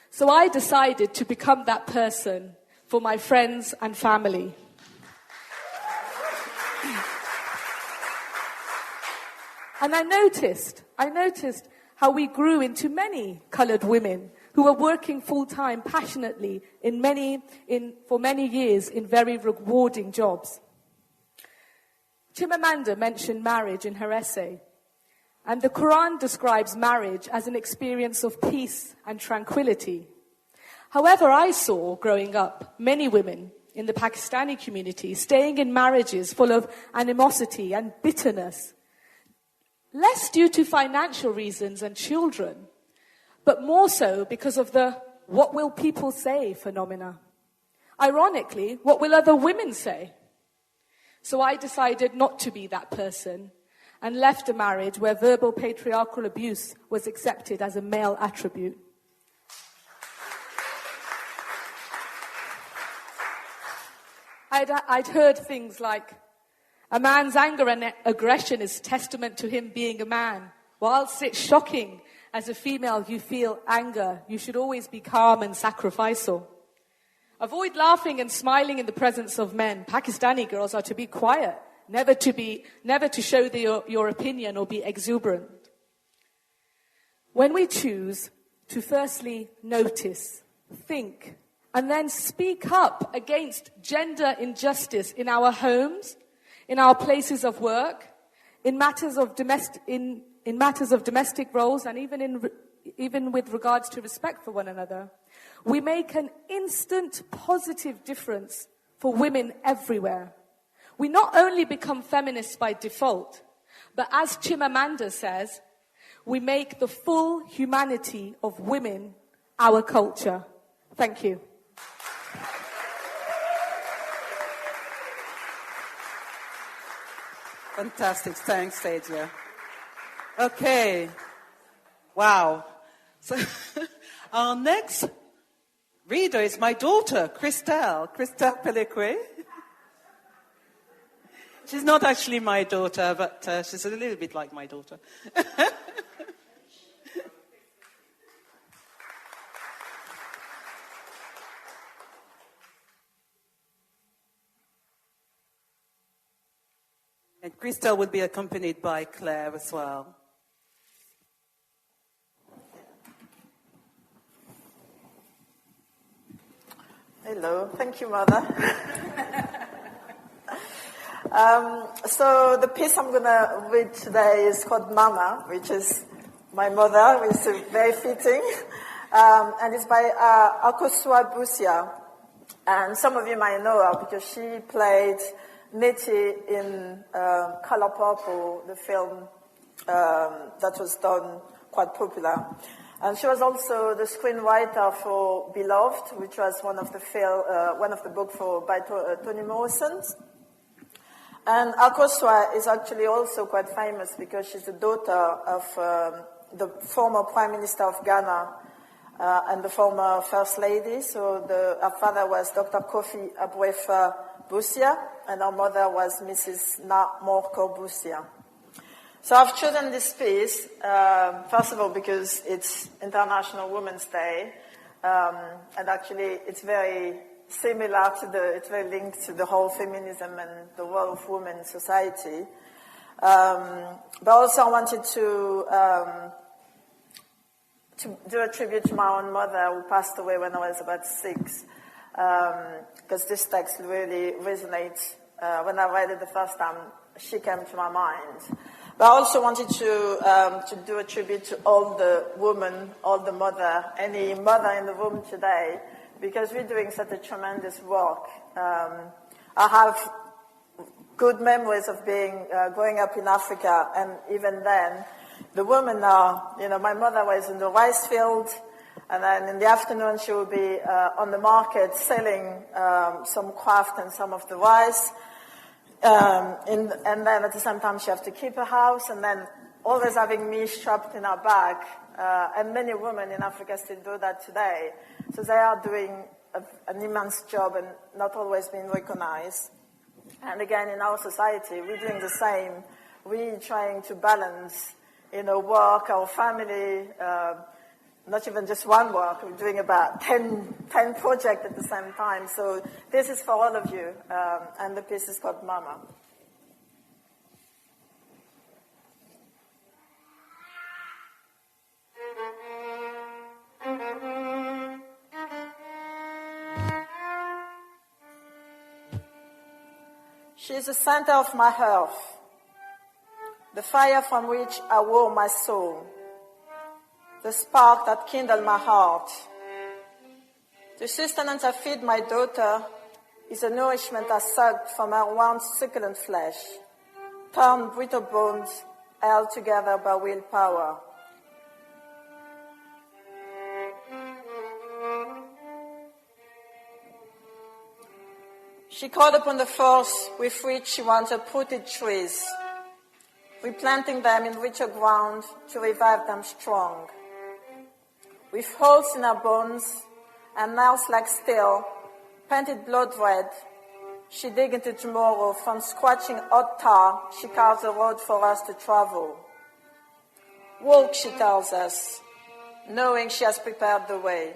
So I decided to become that person for my friends and family. And I noticed how we grew into many coloured women who were working full-time passionately for many years in very rewarding jobs. Chimamanda mentioned marriage in her essay. And the Quran describes marriage as an experience of peace and tranquility. However, I saw, growing up, many women in the Pakistani community staying in marriages full of animosity and bitterness, less due to financial reasons and children, but more so because of the "what will people say" phenomena. Ironically, what will other women say? So I decided not to be that person, and left a marriage where verbal patriarchal abuse was accepted as a male attribute. I'd heard things like, a man's anger and aggression is testament to him being a man. Whilst it's shocking, as a female you feel anger, you should always be calm and sacrificial. Avoid laughing and smiling in the presence of men. Pakistani girls are to be quiet. Never to show your opinion or be exuberant. When we choose to firstly notice, think, and then speak up against gender injustice in our homes, in our places of work, in matters of domestic roles, and even with regards to respect for one another, we make an instant positive difference for women everywhere. We not only become feminists by default, but as Chimamanda says, we make the full humanity of women our culture. Thank you. Fantastic. Thanks, Sadia. Okay. Wow. So our next reader is my daughter, Christelle Pecueller. She's not actually my daughter, but she's a little bit like my daughter. And Christelle will be accompanied by Claire as well. Hello, thank you, Mother. So the piece I'm going to read today is called Mama, which is my mother, which is very fitting. And it's by Akosua Busia. And some of you might know her because she played Nettie in Color Purple, the film that was done quite popular. And she was also the screenwriter for Beloved, which was one of the books by Toni Morrison. And Akosua is actually also quite famous because she's the daughter of the former Prime Minister of Ghana and the former First Lady. So her father was Dr. Kofi Abwefa Busia, and her mother was Mrs. Na Morko Busia. So I've chosen this piece, first of all, because it's International Women's Day, and actually it's very similar it's very linked to the whole feminism and the role of women in society. But also I wanted to do a tribute to my own mother, who passed away when I was about 6, because this text really resonates. When I read it the first time, she came to my mind. But I also wanted to do a tribute to all the women, all the mother, any mother in the room today, because we're doing such a tremendous work. I have good memories of growing up in Africa, and even then, the women are, my mother was in the rice field, and then in the afternoon she would be on the market selling some craft and some of the rice. And then at the same time she has to keep her house, and then always having me strapped in her bag. And many women in Africa still do that today. So they are doing an immense job and not always being recognized. And again, in our society, we're doing the same. We're trying to balance, work, our family, not even just one work. We're doing about 10 projects at the same time. So this is for all of you, and the piece is called Mama. She is the center of my hearth, the fire from which I warm my soul, the spark that kindled my heart. The sustenance I feed my daughter is a nourishment I sucked from her once succulent flesh, turned brittle bones held together by willpower. She called upon the force with which she once uprooted trees, replanting them in richer ground to revive them strong. With holes in her bones and nails like steel, painted blood red, she dig into tomorrow. From scorching hot tar, she carves a road for us to travel. Walk, she tells us, knowing she has prepared the way.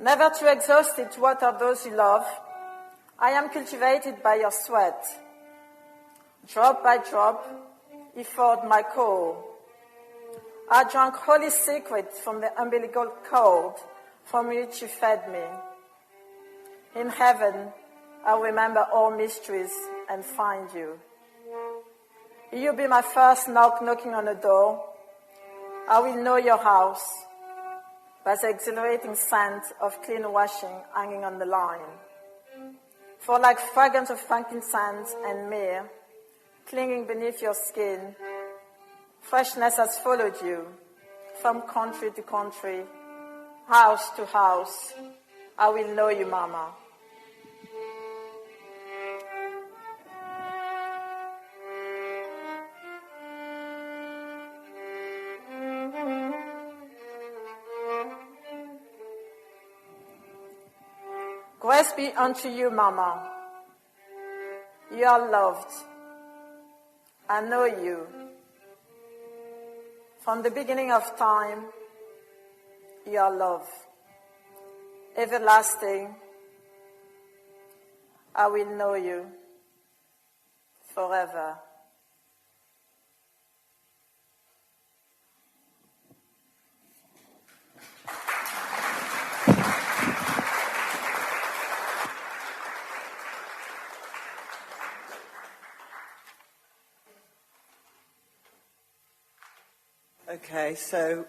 Never too exhausted to water those you love, I am cultivated by your sweat. Drop by drop, you filled my core. I drank holy secrets from the umbilical cord from which you fed me. In heaven, I'll remember all mysteries and find you. You'll be my first knocking on the door. I will know your house by the exhilarating scent of clean washing hanging on the line. For like fragrance of frankincense and myrrh, clinging beneath your skin, freshness has followed you from country to country, house to house. I will know you, Mama. Grace be unto you, Mama. You are loved. I know you. From the beginning of time, you are love. Everlasting, I will know you forever. Okay, so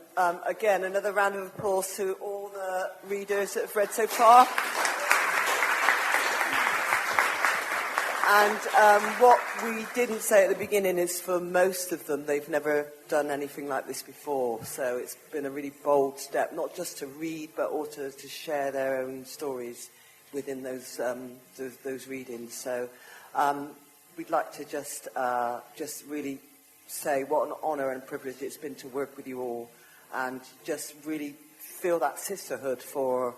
again, another round of applause to all the readers that have read so far. And what we didn't say at the beginning is for most of them, they've never done anything like this before. So it's been a really bold step, not just to read, but also to share their own stories within those readings. So we'd like to just really say what an honour and privilege it's been to work with you all, and just really feel that sisterhood for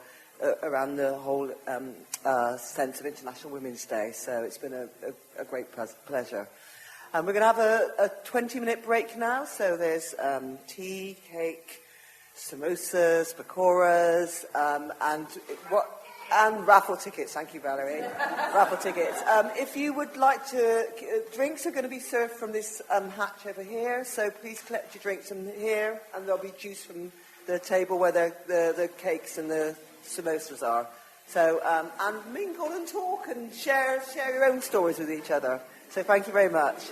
around the whole sense of International Women's Day. So it's been a great pleasure. And we're going to have a 20-minute break now. So there's tea, cake, samosas, pakoras, and raffle tickets. Thank you, Valerie. Raffle tickets. If you would like to, drinks are going to be served from this hatch over here. So please collect your drinks from here, and there'll be juice from the table where the cakes and the samosas are. So, and mingle and talk and share your own stories with each other. So thank you very much.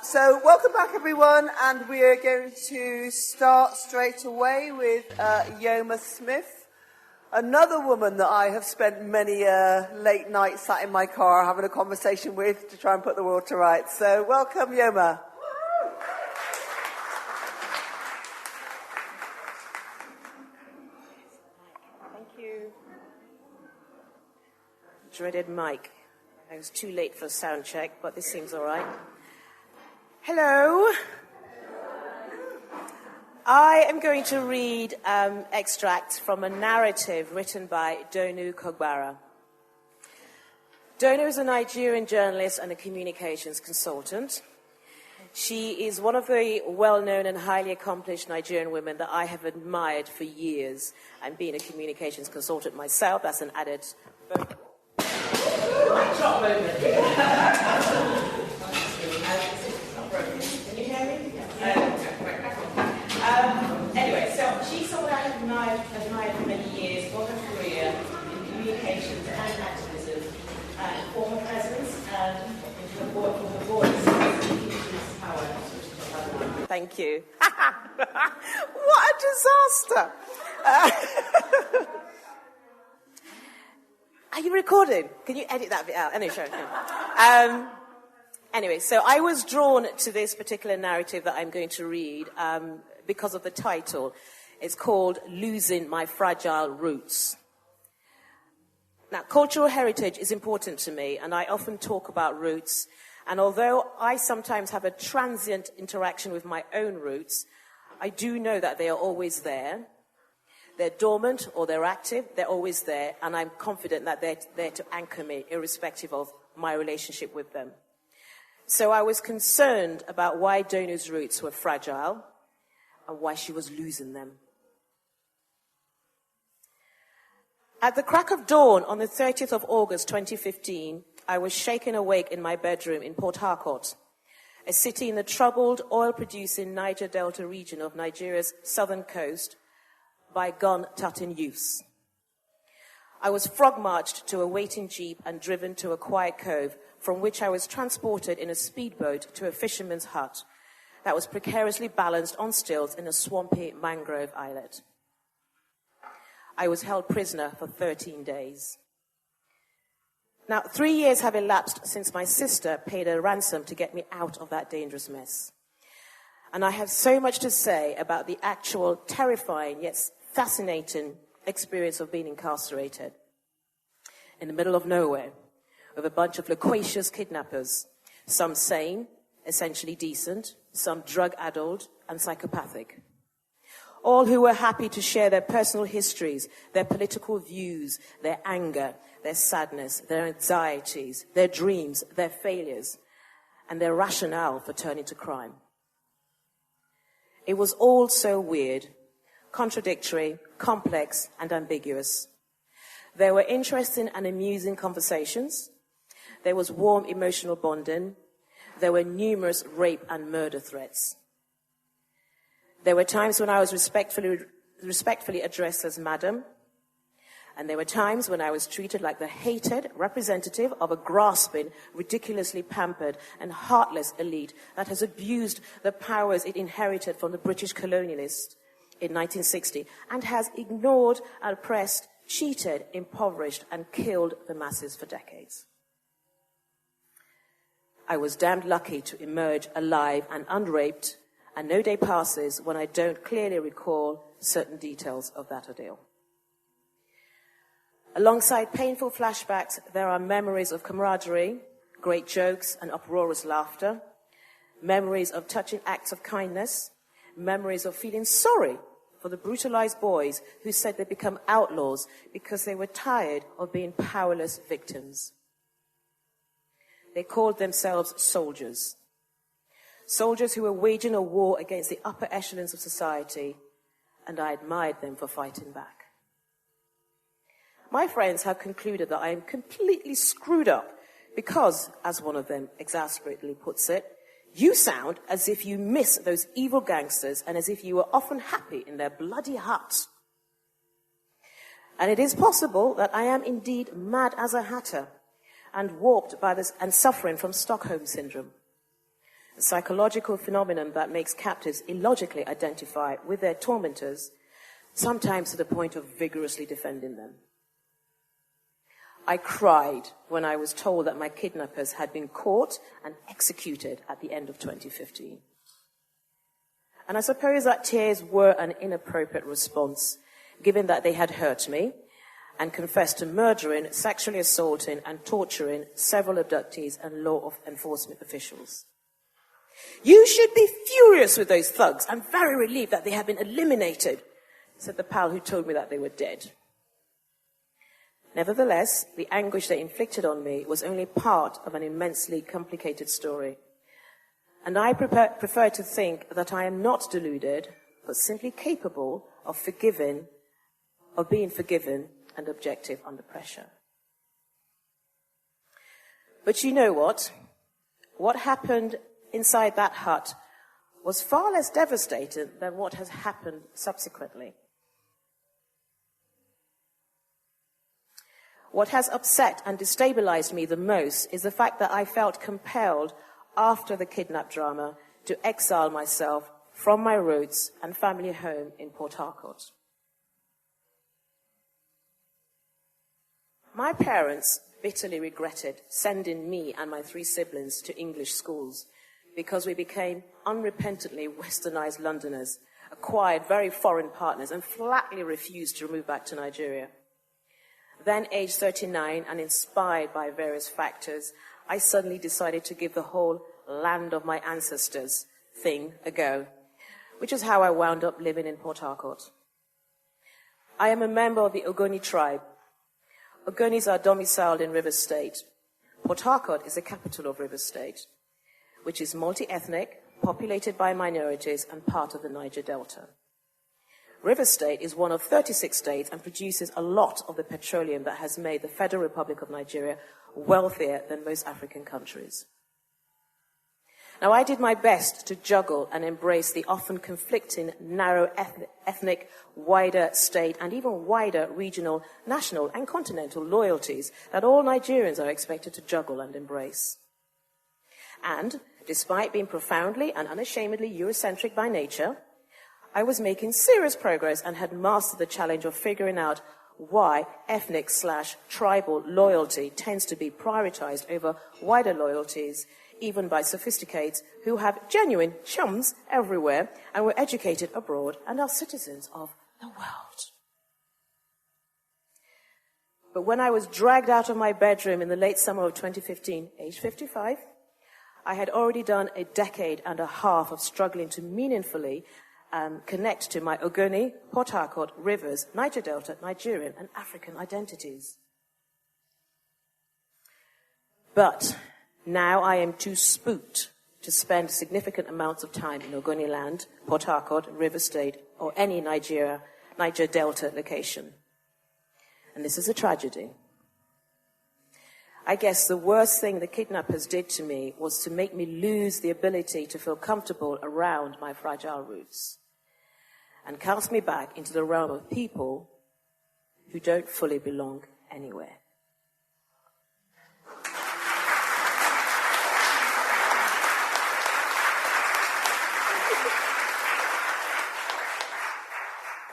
So welcome back, everyone, and we are going to start straight away with Yoma Smith, another woman that I have spent many late nights sat in my car having a conversation with to try and put the world to rights. So welcome, Yoma. Thank you. Dreaded mic. I was too late for a sound check, but this seems all right. Hello. I am going to read extracts from a narrative written by Donu Kogbara. Donu is a Nigerian journalist and a communications consultant. She is one of the well-known and highly accomplished Nigerian women that I have admired for years. And being a communications consultant myself, that's an added bonus. Anyway, so she's someone I have admired for many years for her career in communications and activism, and for her presence and for her voice. Power. Thank you. What a disaster! Are you recording? Can you edit that bit out? Anyway, sure. Anyway, so I was drawn to this particular narrative that I'm going to read because of the title. It's called Losing My Fragile Roots. Now, cultural heritage is important to me, and I often talk about roots. And although I sometimes have a transient interaction with my own roots, I do know that they are always there. They're dormant or they're active, they're always there, and I'm confident that they're there to anchor me, irrespective of my relationship with them. So I was concerned about why Donu's roots were fragile and why she was losing them. At the crack of dawn on the 30th of August 2015, I was shaken awake in my bedroom in Port Harcourt, a city in the troubled, oil-producing Niger Delta region of Nigeria's southern coast, by gun-tutting youths. I was frog-marched to a waiting jeep and driven to a quiet cove, from which I was transported in a speedboat to a fisherman's hut that was precariously balanced on stilts in a swampy mangrove islet. I was held prisoner for 13 days. Now, 3 years have elapsed since my sister paid a ransom to get me out of that dangerous mess. And I have so much to say about the actual terrifying yet fascinating experience of being incarcerated in the middle of nowhere with a bunch of loquacious kidnappers, some sane, essentially decent, some drug-addled and psychopathic. all who were happy to share their personal histories, their political views, their anger, their sadness, their anxieties, their dreams, their failures, and their rationale for turning to crime. It was all so weird, contradictory, complex, and ambiguous. There were interesting and amusing conversations. There was warm emotional bonding. There were numerous rape and murder threats. There were times when I was respectfully addressed as madam, and there were times when I was treated like the hated representative of a grasping, ridiculously pampered, and heartless elite that has abused the powers it inherited from the British colonialists in 1960 and has ignored, oppressed, cheated, impoverished, and killed the masses for decades. I was damned lucky to emerge alive and unraped, and no day passes when I don't clearly recall certain details of that ordeal. Alongside painful flashbacks, there are memories of camaraderie, great jokes and uproarious laughter, memories of touching acts of kindness, memories of feeling sorry for the brutalized boys who said they'd become outlaws because they were tired of being powerless victims. They called themselves soldiers. Soldiers who were waging a war against the upper echelons of society, and I admired them for fighting back. My friends have concluded that I am completely screwed up because, as one of them exasperately puts it, you sound as if you miss those evil gangsters and as if you were often happy in their bloody huts. And it is possible that I am indeed mad as a hatter and warped by this and suffering from Stockholm syndrome, a psychological phenomenon that makes captives illogically identify with their tormentors, sometimes to the point of vigorously defending them. I cried when I was told that my kidnappers had been caught and executed at the end of 2015. And I suppose that tears were an inappropriate response, given that they had hurt me and confessed to murdering, sexually assaulting, and torturing several abductees and law enforcement officials. You should be furious with those thugs and very relieved that they have been eliminated, said the pal who told me that they were dead. Nevertheless, the anguish they inflicted on me was only part of an immensely complicated story. And I prefer to think that I am not deluded, but simply capable of being forgiven and objective under pressure. But you know what? What happened inside that hut was far less devastating than what has happened subsequently. What has upset and destabilized me the most is the fact that I felt compelled after the kidnap drama to exile myself from my roots and family home in Port Harcourt. My parents bitterly regretted sending me and my 3 siblings to English schools because we became unrepentantly westernized Londoners, acquired very foreign partners, and flatly refused to move back to Nigeria. Then, aged 39 and inspired by various factors, I suddenly decided to give the whole land of my ancestors thing a go, which is how I wound up living in Port Harcourt. I am a member of the Ogoni tribe. Ogonis are domiciled in Rivers State. Port Harcourt is the capital of Rivers State, which is multi-ethnic, populated by minorities, and part of the Niger Delta. Rivers State is one of 36 states and produces a lot of the petroleum that has made the Federal Republic of Nigeria wealthier than most African countries. Now, I did my best to juggle and embrace the often conflicting, narrow ethnic, wider state, and even wider regional, national, and continental loyalties that all Nigerians are expected to juggle and embrace. And, despite being profoundly and unashamedly Eurocentric by nature, I was making serious progress and had mastered the challenge of figuring out why ethnic/tribal loyalty tends to be prioritized over wider loyalties, even by sophisticates who have genuine chums everywhere and were educated abroad and are citizens of the world. But when I was dragged out of my bedroom in the late summer of 2015, age 55, I had already done a decade and a half of struggling to meaningfully connect to my Ogoni, Port Harcourt, Rivers, Niger Delta, Nigerian, and African identities. But now I am too spooked to spend significant amounts of time in Ogoni land, Port Harcourt, River State, or any Niger Delta location. And this is a tragedy. I guess the worst thing the kidnappers did to me was to make me lose the ability to feel comfortable around my fragile roots and cast me back into the realm of people who don't fully belong anywhere.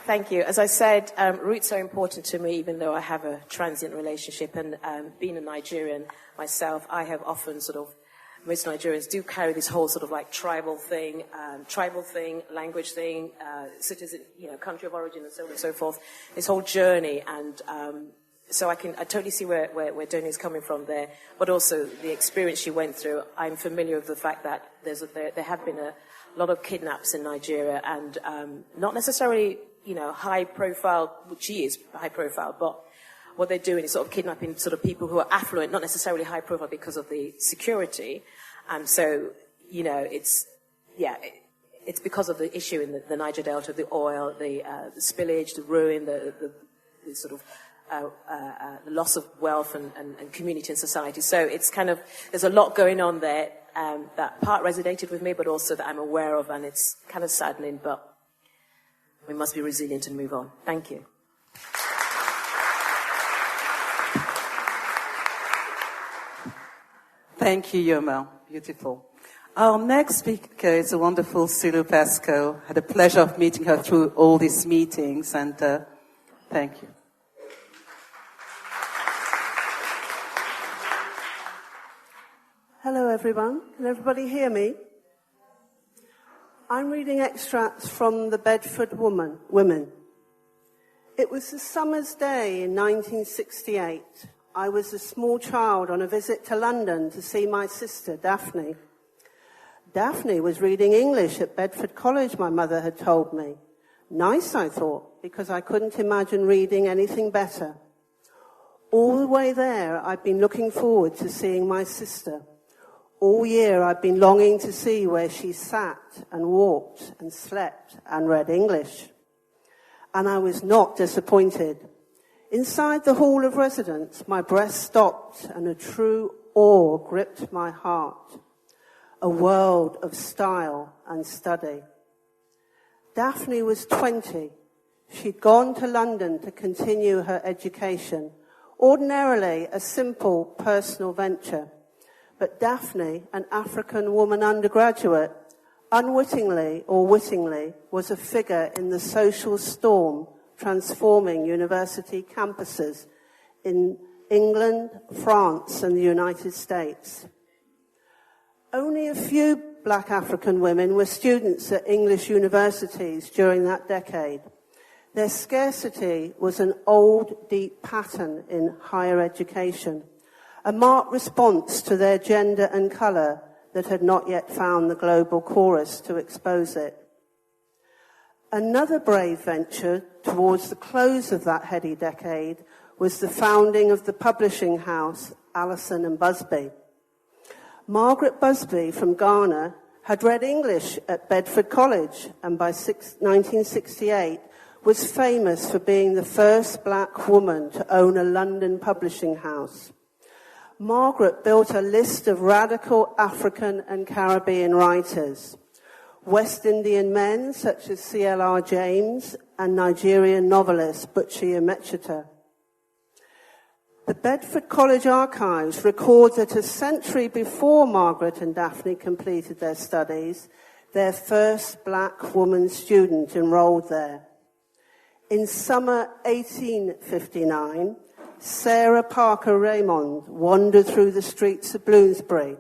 Thank you. As I said, roots are important to me, even though I have a transient relationship. And being a Nigerian myself, I have often most Nigerians do carry this whole sort of like tribal thing, language thing, citizen, country of origin, and so on and so forth. This whole journey, and so I totally see where Doni is coming from there, but also the experience she went through. I'm familiar with the fact that there have been a lot of kidnaps in Nigeria, and not necessarily high profile, which she is high profile, but what they're doing is sort of kidnapping sort of people who are affluent, not necessarily high profile because of the security. And so, it's because of the issue in the Niger Delta, the oil, the spillage, the ruin, the sort of the loss of wealth and community and society. So it's kind of, there's a lot going on there that part resonated with me, but also that I'm aware of, and it's kind of saddening, but we must be resilient and move on. Thank you. Thank you, Yoma. Beautiful. Our next speaker is a wonderful Silu Pascoe. Had the pleasure of meeting her through all these meetings, and thank you. Hello, everyone. Can everybody hear me? I'm reading extracts from the Bedford Women. It was a summer's day in 1968. I was a small child on a visit to London to see my sister, Daphne. Daphne was reading English at Bedford College, my mother had told me. Nice, I thought, because I couldn't imagine reading anything better. All the way there, I'd been looking forward to seeing my sister. All year I've been longing to see where she sat and walked and slept and read English. And I was not disappointed. Inside the hall of residence, my breath stopped and a true awe gripped my heart. A world of style and study. Daphne was 20. She'd gone to London to continue her education, ordinarily a simple personal venture. But Daphne, an African woman undergraduate, unwittingly or wittingly, was a figure in the social storm transforming university campuses in England, France, and the United States. Only a few black African women were students at English universities during that decade. Their scarcity was an old, deep pattern in higher education, a marked response to their gender and colour that had not yet found the global chorus to expose it. Another brave venture towards the close of that heady decade was the founding of the publishing house Allison and Busby. Margaret Busby from Ghana had read English at Bedford College and by 1968 was famous for being the first black woman to own a London publishing house. Margaret built a list of radical African and Caribbean writers, West Indian men such as C.L.R. James and Nigerian novelist Buchi Emecheta. The Bedford College archives record that a century before Margaret and Daphne completed their studies, their first black woman student enrolled there. In summer 1859, Sarah Parker Raymond wandered through the streets of Bloomsbury.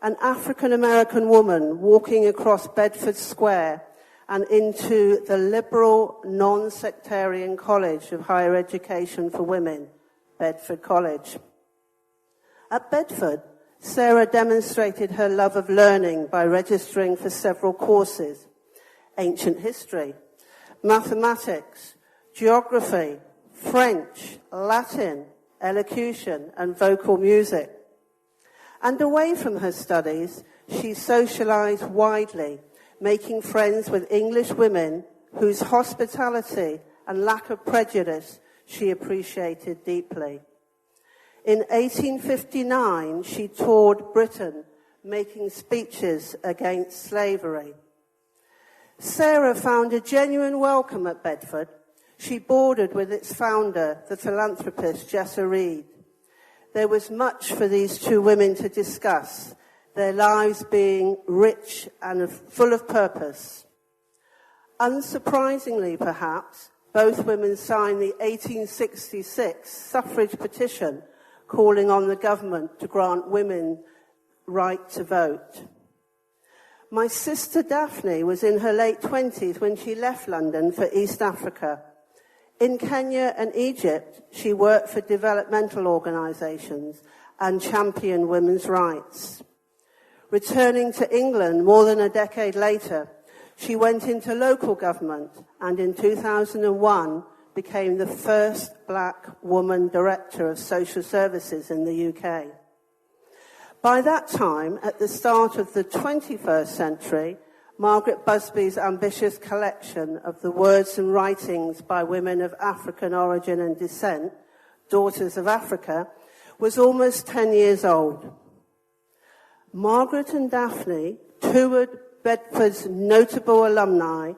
An African-American woman walking across Bedford Square and into the liberal, non-sectarian College of Higher Education for Women, Bedford College. At Bedford, Sarah demonstrated her love of learning by registering for several courses. ancient history, mathematics, geography, French, Latin, elocution, and vocal music. And away from her studies, she socialized widely, making friends with English women whose hospitality and lack of prejudice she appreciated deeply. In 1859, she toured Britain, making speeches against slavery. Sarah found a genuine welcome at Bedford. She boarded with its founder, the philanthropist Jessa Reed. There was much for these two women to discuss, their lives being rich and full of purpose. Unsurprisingly, perhaps, both women signed the 1866 suffrage petition calling on the government to grant women right to vote. My sister Daphne was in her late 20s when she left London for East Africa. In Kenya and Egypt, she worked for developmental organisations and championed women's rights. Returning to England more than a decade later, she went into local government and in 2001 became the first black woman director of social services in the UK. By that time, at the start of the 21st century, Margaret Busby's ambitious collection of the words and writings by women of African origin and descent, Daughters of Africa, was almost 10 years old. Margaret and Daphne, two of Bedford's notable alumni,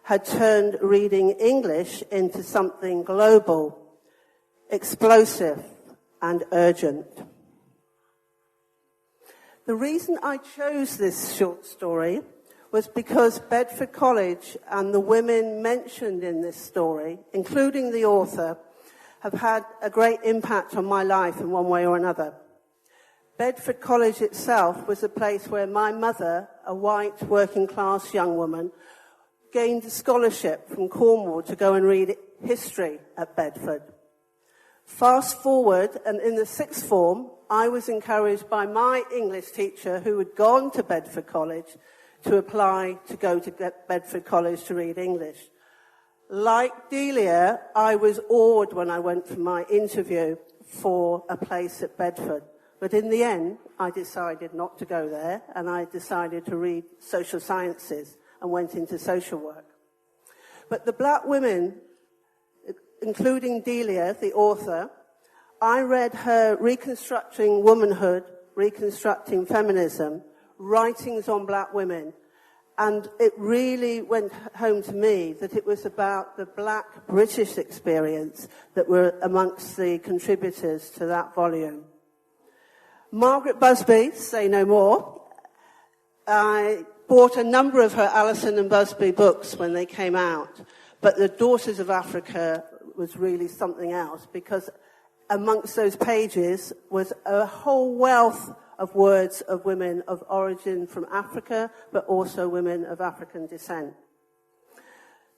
had turned reading English into something global, explosive, and urgent. The reason I chose this short story was because Bedford College and the women mentioned in this story, including the author, have had a great impact on my life in one way or another. Bedford College itself was a place where my mother, a white working-class young woman, gained a scholarship from Cornwall to go and read history at Bedford. Fast forward, and in the sixth form, I was encouraged by my English teacher, who had gone to Bedford College, to apply to go to Bedford College to read English. Like Delia, I was awed when I went for my interview for a place at Bedford. But in the end, I decided not to go there, and I decided to read social sciences and went into social work. But the black women, including Delia, the author, I read her Reconstructing Womanhood, Reconstructing Feminism, writings on black women, and it really went home to me that it was about the black British experience that were amongst the contributors to that volume. Margaret Busby, say no more. I bought a number of her Alison and Busby books when they came out, but the Daughters of Africa was really something else, because amongst those pages was a whole wealth of words of women of origin from Africa, but also women of African descent.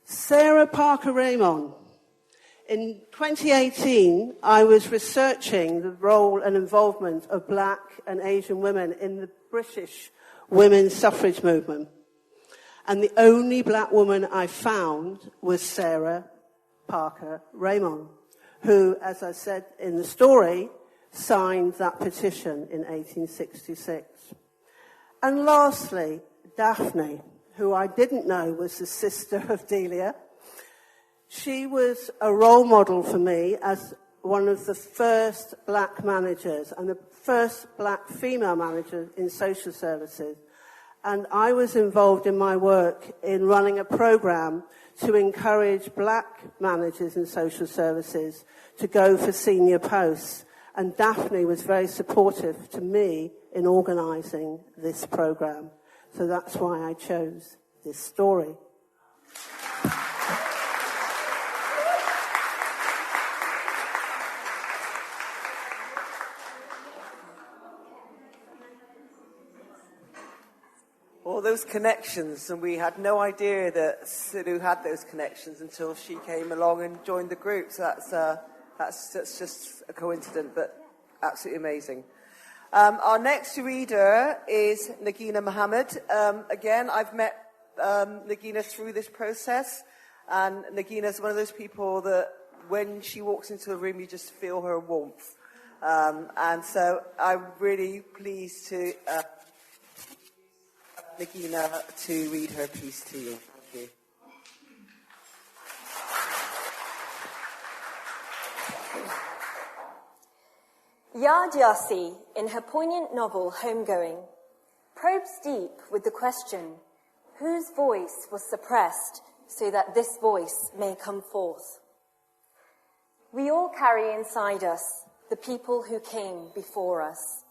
Sarah Parker Raymond. In 2018, I was researching the role and involvement of black and Asian women in the British women's suffrage movement. And the only black woman I found was Sarah Parker Raymond, who, as I said in the story, signed that petition in 1866. And lastly, Daphne, who I didn't know was the sister of Delia. She was a role model for me as one of the first black managers and the first black female manager in social services. And I was involved in my work in running a program to encourage black managers in social services to go for senior posts. And Daphne was very supportive to me in organising this program. So that's why I chose this story. All those connections, and we had no idea that Silu had those connections until she came along and joined the group. So that's just a coincidence, but absolutely amazing. Our next reader is Nagina Mohammed. Again, I've met Nagina through this process. And Nagina's one of those people that when she walks into a room, you just feel her warmth. And so I'm really pleased to Nagina to read her piece to you. Thank you. Yard Yassi, in her poignant novel Homegoing, probes deep with the question, whose voice was suppressed so that this voice may come forth? We all carry inside us the people who came before us.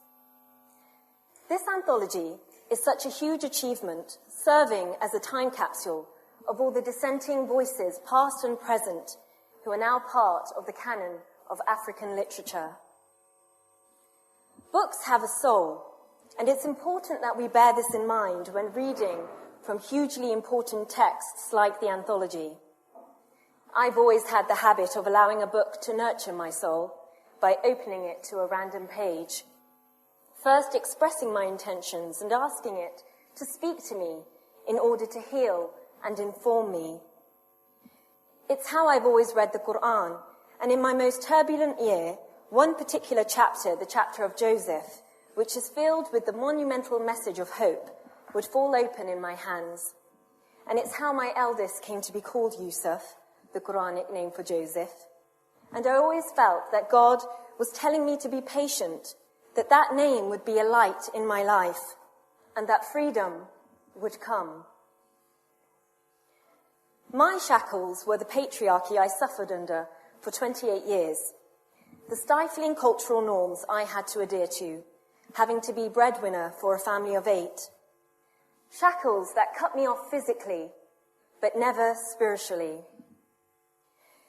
This anthology is such a huge achievement, serving as a time capsule of all the dissenting voices, past and present, who are now part of the canon of African literature. Books have a soul, and it's important that we bear this in mind when reading from hugely important texts like the anthology. I've always had the habit of allowing a book to nurture my soul by opening it to a random page, first expressing my intentions and asking it to speak to me in order to heal and inform me. It's how I've always read the Quran, and in my most turbulent year, one particular chapter, the chapter of Joseph, which is filled with the monumental message of hope, would fall open in my hands. And it's how my eldest came to be called Yusuf, the Quranic name for Joseph. And I always felt that God was telling me to be patient, that that name would be a light in my life, and that freedom would come. My shackles were the patriarchy I suffered under for 28 years, the stifling cultural norms I had to adhere to, having to be breadwinner for a family of 8. Shackles that cut me off physically, but never spiritually.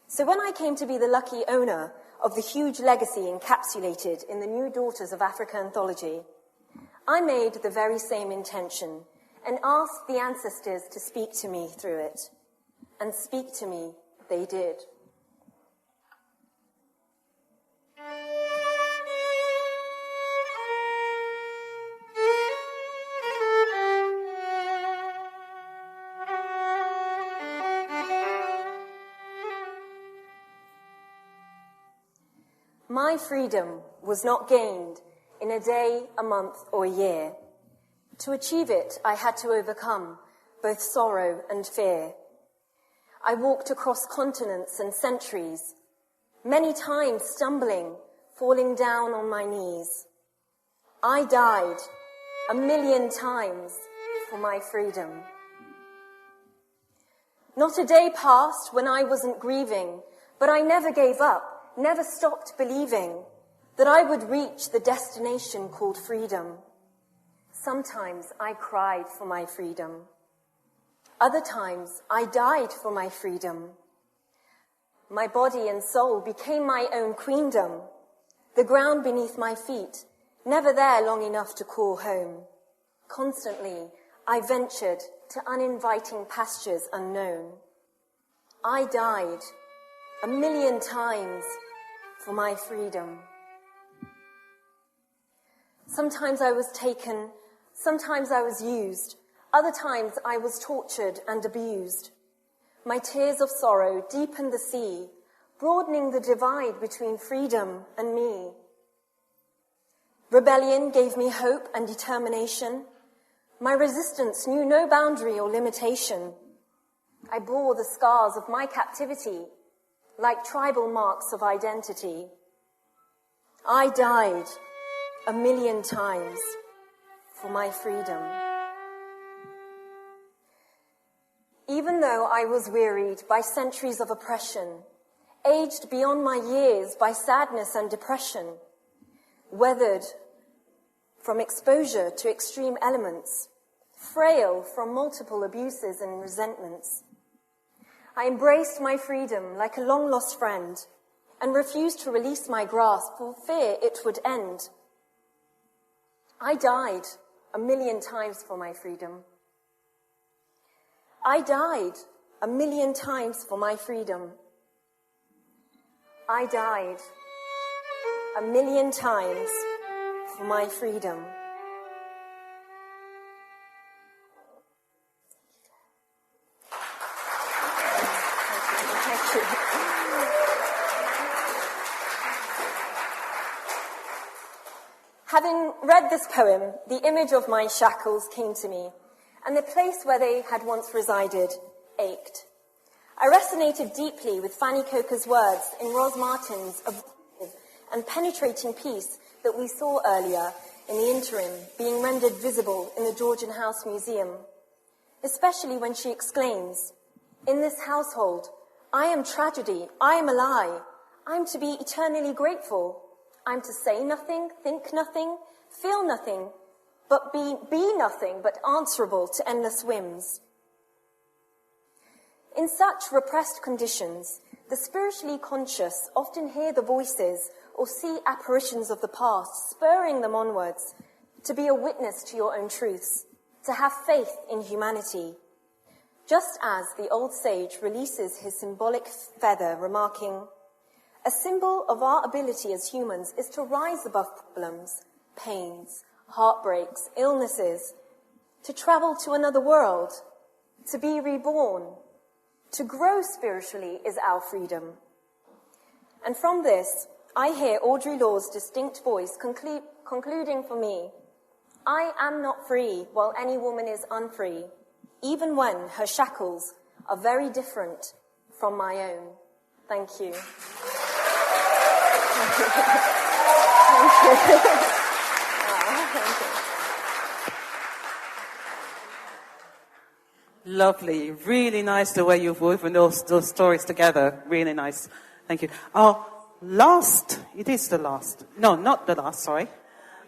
So when I came to be the lucky owner of the huge legacy encapsulated in the New Daughters of Africa anthology, I made the very same intention and asked the ancestors to speak to me through it. And speak to me they did. My freedom was not gained in a day, a month, or a year. To achieve it, I had to overcome both sorrow and fear. I walked across continents and centuries, many times stumbling, falling down on my knees. I died 1,000,000 times for my freedom. Not a day passed when I wasn't grieving, but I never gave up. Never stopped believing that I would reach the destination called freedom. Sometimes I cried for my freedom. Other times I died for my freedom. My body and soul became my own queendom, the ground beneath my feet, never there long enough to call home. Constantly I ventured to uninviting pastures unknown. I died 1,000,000 times for my freedom. Sometimes I was taken, sometimes I was used, other times I was tortured and abused. My tears of sorrow deepened the sea, broadening the divide between freedom and me. Rebellion gave me hope and determination. My resistance knew no boundary or limitation. I bore the scars of my captivity like tribal marks of identity. I died 1,000,000 times for my freedom. Even though I was wearied by centuries of oppression, aged beyond my years by sadness and depression, weathered from exposure to extreme elements, frail from multiple abuses and resentments, I embraced my freedom like a long-lost friend and refused to release my grasp for fear it would end. I died 1,000,000 times for my freedom. I died 1,000,000 times for my freedom. I died 1,000,000 times for my freedom. Thank you. Having read this poem, the image of my shackles came to me, and the place where they had once resided ached. I resonated deeply with Fanny Coker's words in Ros Martin's evocative and penetrating piece that we saw earlier in the interim, being rendered visible in the Georgian House Museum, especially when she exclaims, "In this household, I am tragedy, I am a lie, I'm to be eternally grateful. I'm to say nothing, think nothing, feel nothing, but be nothing but answerable to endless whims." In such repressed conditions, the spiritually conscious often hear the voices or see apparitions of the past, spurring them onwards to be a witness to your own truths, to have faith in humanity. Just as the old sage releases his symbolic feather, remarking, "A symbol of our ability as humans is to rise above problems, pains, heartbreaks, illnesses, to travel to another world, to be reborn. To grow spiritually is our freedom." And from this, I hear Audre Lorde's distinct voice concluding for me, "I am not free while any woman is unfree, even when her shackles are very different from my own." Thank you. Thank you. Thank you. Thank you. Lovely. Really nice the way you've woven those stories together. Really nice. Thank you. Our last, it is the last. No, not the last, sorry.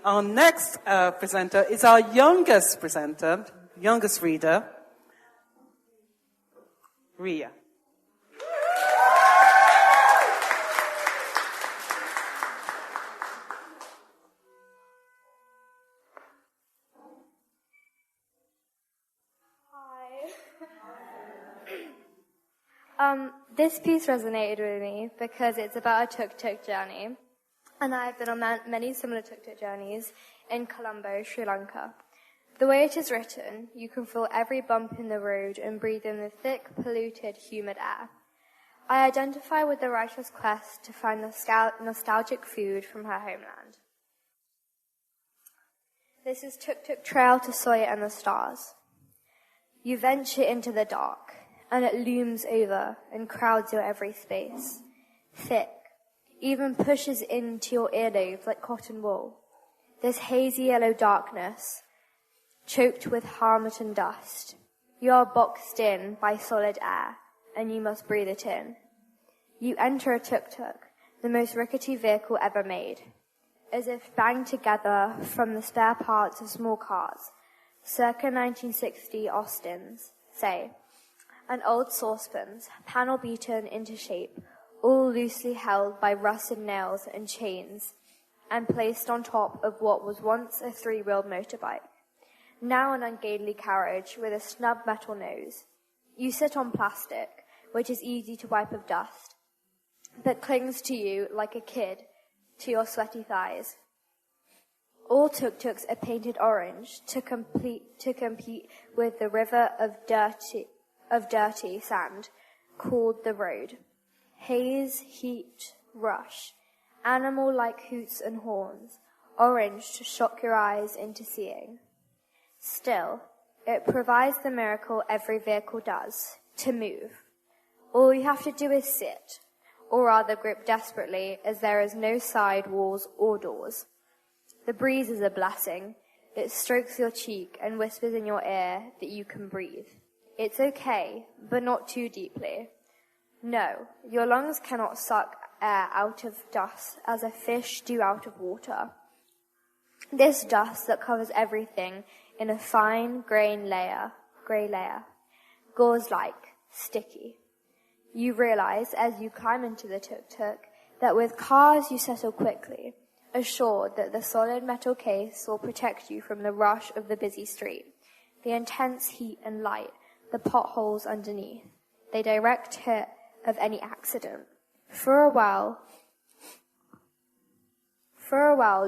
Our next presenter is our youngest presenter, youngest reader, Ria. This piece resonated with me because it's about a tuk-tuk journey, and I've been on many similar tuk-tuk journeys in Colombo, Sri Lanka. The way it is written, you can feel every bump in the road and breathe in the thick, polluted, humid air. I identify with the writer's quest to find nostalgic food from her homeland. This is Tuk-Tuk Trail to Soya and the Stars. You venture into the dark, and it looms over and crowds your every space. Thick, even pushes into your earlobes like cotton wool. This hazy yellow darkness, choked with harmattan dust. You are boxed in by solid air, and you must breathe it in. You enter a tuk-tuk, the most rickety vehicle ever made, as if banged together from the spare parts of small cars, circa 1960 Austins, say, and old saucepans, panel beaten into shape, all loosely held by rusted nails and chains, and placed on top of what was once a three-wheeled motorbike, now an ungainly carriage with a snub metal nose. You sit on plastic, which is easy to wipe of dust, but clings to you like a kid to your sweaty thighs. All tuk-tuks are painted orange to compete with the river of dirty sand called the road. Haze, heat, rush, animal-like hoots and horns, orange to shock your eyes into seeing. Still, it provides the miracle every vehicle does, to move. All you have to do is sit, or rather grip desperately, as there is no side walls or doors. The breeze is a blessing. It strokes your cheek and whispers in your ear that you can breathe. It's okay, but not too deeply. No, your lungs cannot suck air out of dust as a fish do out of water. This dust that covers everything in a fine grey layer, gauze-like, sticky. You realize as you climb into the tuk-tuk that with cars you settle quickly, assured that the solid metal case will protect you from the rush of the busy street, the intense heat and light, the potholes underneath, the direct hit of any accident. For a while,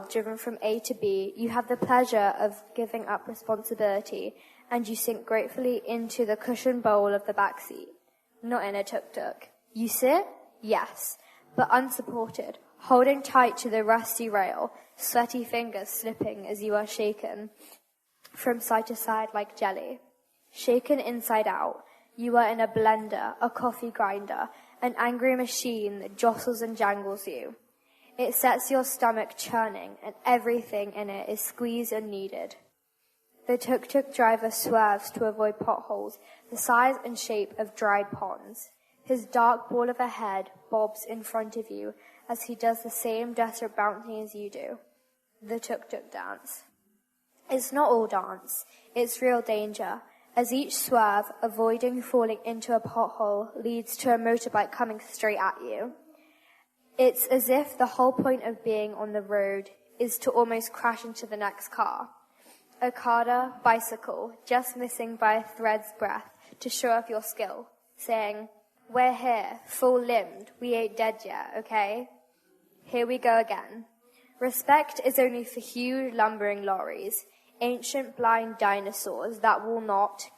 driven from A to B, you have the pleasure of giving up responsibility, and you sink gratefully into the cushioned bowl of the back seat. Not in a tuk-tuk. You sit? Yes, but unsupported, holding tight to the rusty rail, sweaty fingers slipping as you are shaken from side to side like jelly. Shaken inside out, you are in a blender, a coffee grinder, an angry machine that jostles and jangles you. It sets your stomach churning, and everything in it is squeezed and kneaded. The tuk-tuk driver swerves to avoid potholes, the size and shape of dried ponds. His dark ball of a head bobs in front of you as he does the same desperate bouncing as you do. The tuk-tuk dance. It's not all dance. It's real danger, as each swerve, avoiding falling into a pothole, leads to a motorbike coming straight at you. It's as if the whole point of being on the road is to almost crash into the next car. A carder bicycle, just missing by a thread's breadth to show off your skill, saying, "We're here, full-limbed, we ain't dead yet, okay?" Here we go again. Respect is only for huge lumbering lorries, ancient blind dinosaurs that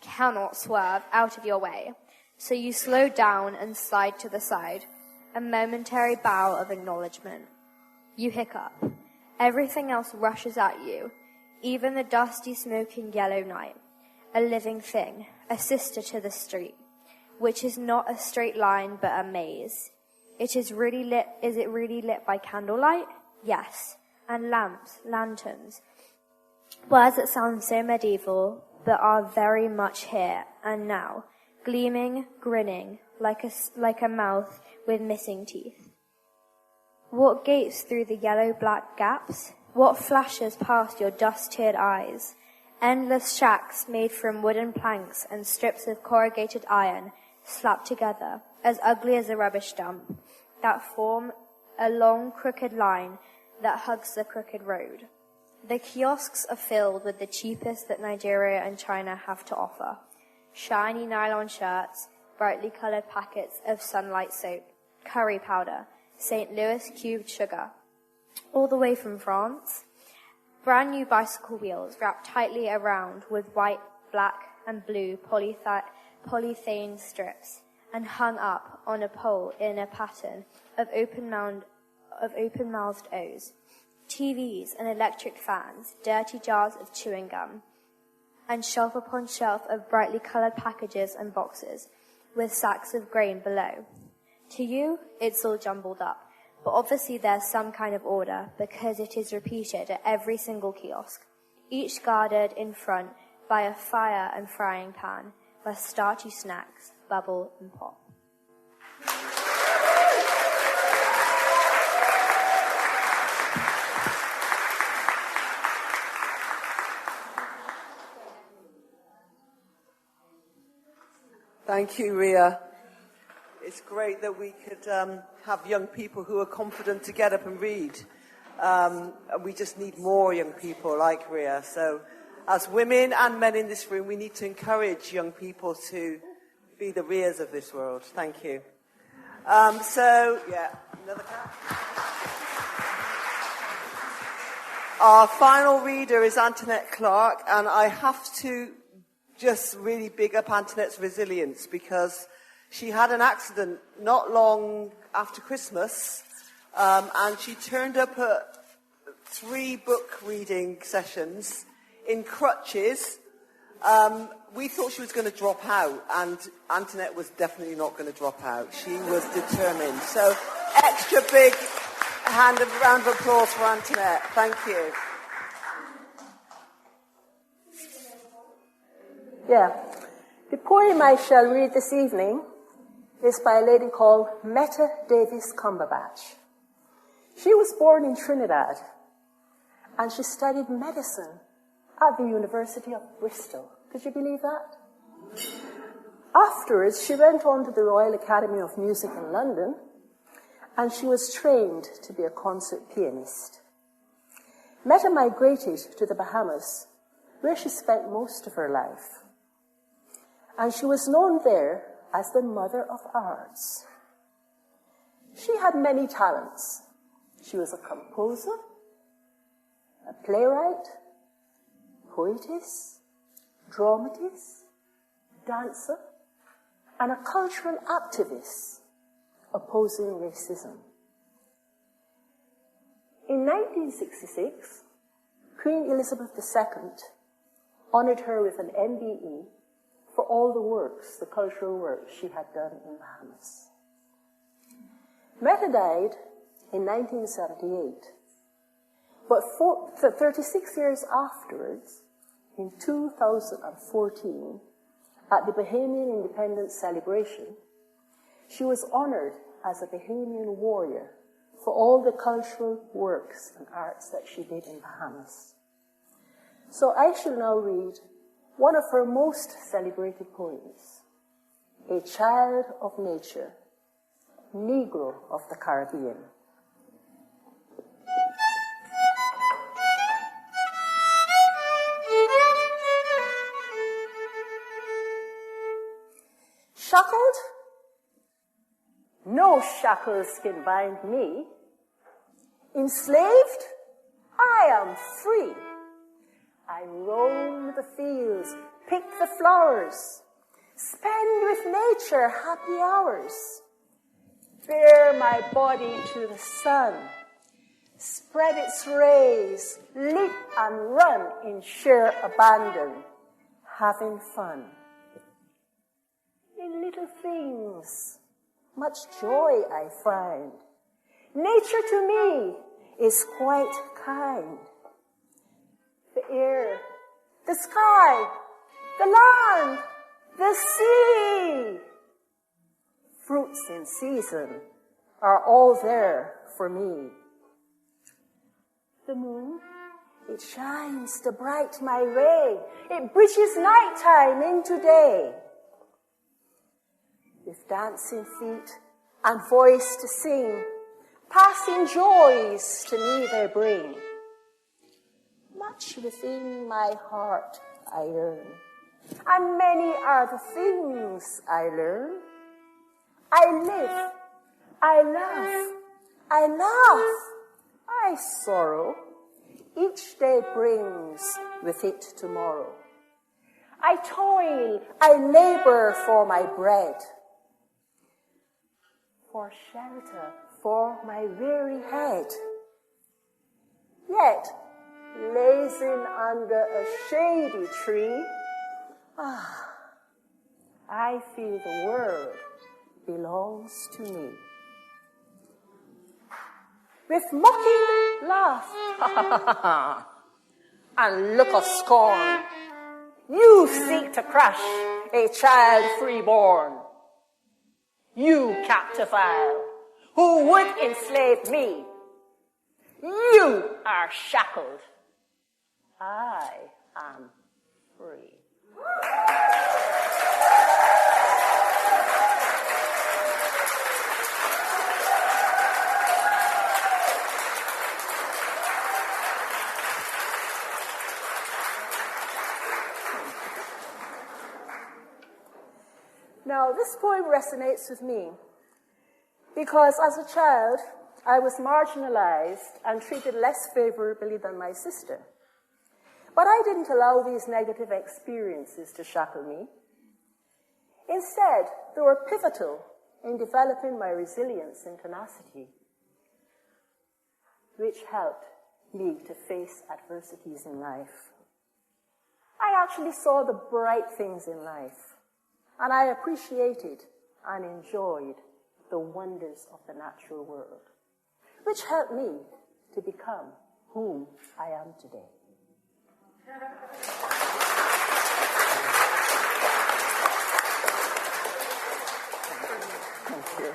cannot swerve out of your way. So you slow down and slide to the side, a momentary bow of acknowledgement. You hiccup. Everything else rushes at you, even the dusty, smoking yellow night, a living thing, a sister to the street, which is not a straight line but a maze. Is it really lit by candlelight? Yes. And lamps, lanterns. Words that sound so medieval, but are very much here and now, gleaming, grinning, like a mouth with missing teeth. What gapes through the yellow-black gaps? What flashes past your dust-teared eyes? Endless shacks made from wooden planks and strips of corrugated iron slapped together, as ugly as a rubbish dump, that form a long, crooked line that hugs the crooked road. The kiosks are filled with the cheapest that Nigeria and China have to offer. Shiny nylon shirts, brightly coloured packets of sunlight soap, curry powder, St. Louis cubed sugar. All the way from France, brand new bicycle wheels wrapped tightly around with white, black, and blue polythene strips and hung up on a pole in a pattern of open-mouthed O's. TVs and electric fans, dirty jars of chewing gum, and shelf upon shelf of brightly coloured packages and boxes with sacks of grain below. To you, it's all jumbled up. But obviously there's some kind of order because it is repeated at every single kiosk, each guarded in front by a fire and frying pan where starchy snacks bubble and pop. Thank you, Ria. It's great that we could have young people who are confident to get up and read. And we just need more young people like Ria. So as women and men in this room, we need to encourage young people to be the Rias of this world. Thank you. Another clap. Our final reader is Antonette Clarke, and I have to just really big up Antonette's resilience because she had an accident not long after Christmas, and she turned up at 3 book reading sessions in crutches. We thought she was going to drop out, and Antonette was definitely not going to drop out. She was determined. So, extra big round of applause for Antonette. Thank you. Yeah. The poem I shall read this evening is by a lady called Meta Davis Cumberbatch. She was born in Trinidad, and she studied medicine at the University of Bristol. Could you believe that? Afterwards, she went on to the Royal Academy of Music in London, and she was trained to be a concert pianist. Meta migrated to the Bahamas, where she spent most of her life. And she was known there as the Mother of Arts. She had many talents. She was a composer, a playwright, poetess, dramatist, dancer, and a cultural activist, opposing racism. In 1966, Queen Elizabeth II honored her with an MBE for all the works, the cultural work she had done in Bahamas. Meta died in 1978, but 36 years afterwards, in 2014, at the Bahamian Independence Celebration, she was honored as a Bahamian warrior for all the cultural works and arts that she did in Bahamas. So I shall now read one of her most celebrated poems, A Child of Nature, Negro of the Caribbean. Shackled? No shackles can bind me. Enslaved? I am free. I roam the fields, pick the flowers, spend with nature happy hours, bear my body to the sun, spread its rays, leap and run in sheer abandon, having fun. In little things, much joy I find. Nature to me is quite kind. The air, the sky, the land, the sea. Fruits in season are all there for me. The moon, it shines to bright my way. It bridges nighttime into day. With dancing feet and voice to sing, passing joys to me they bring. Much within my heart I learn, and many are the things I learn. I live, I love, I laugh, I sorrow. Each day brings with it tomorrow. I toil, I labor for my bread, for shelter for my weary head. Yet, lazing under a shady tree, I feel the world belongs to me. With mocking laugh and look of scorn, you seek to crush a child freeborn. You captive-vile, who would enslave me. You are shackled. I am free. Now, this poem resonates with me because as a child, I was marginalized and treated less favorably than my sister. But I didn't allow these negative experiences to shackle me. Instead, they were pivotal in developing my resilience and tenacity, which helped me to face adversities in life. I actually saw the bright things in life, and I appreciated and enjoyed the wonders of the natural world, which helped me to become whom I am today. Thank you.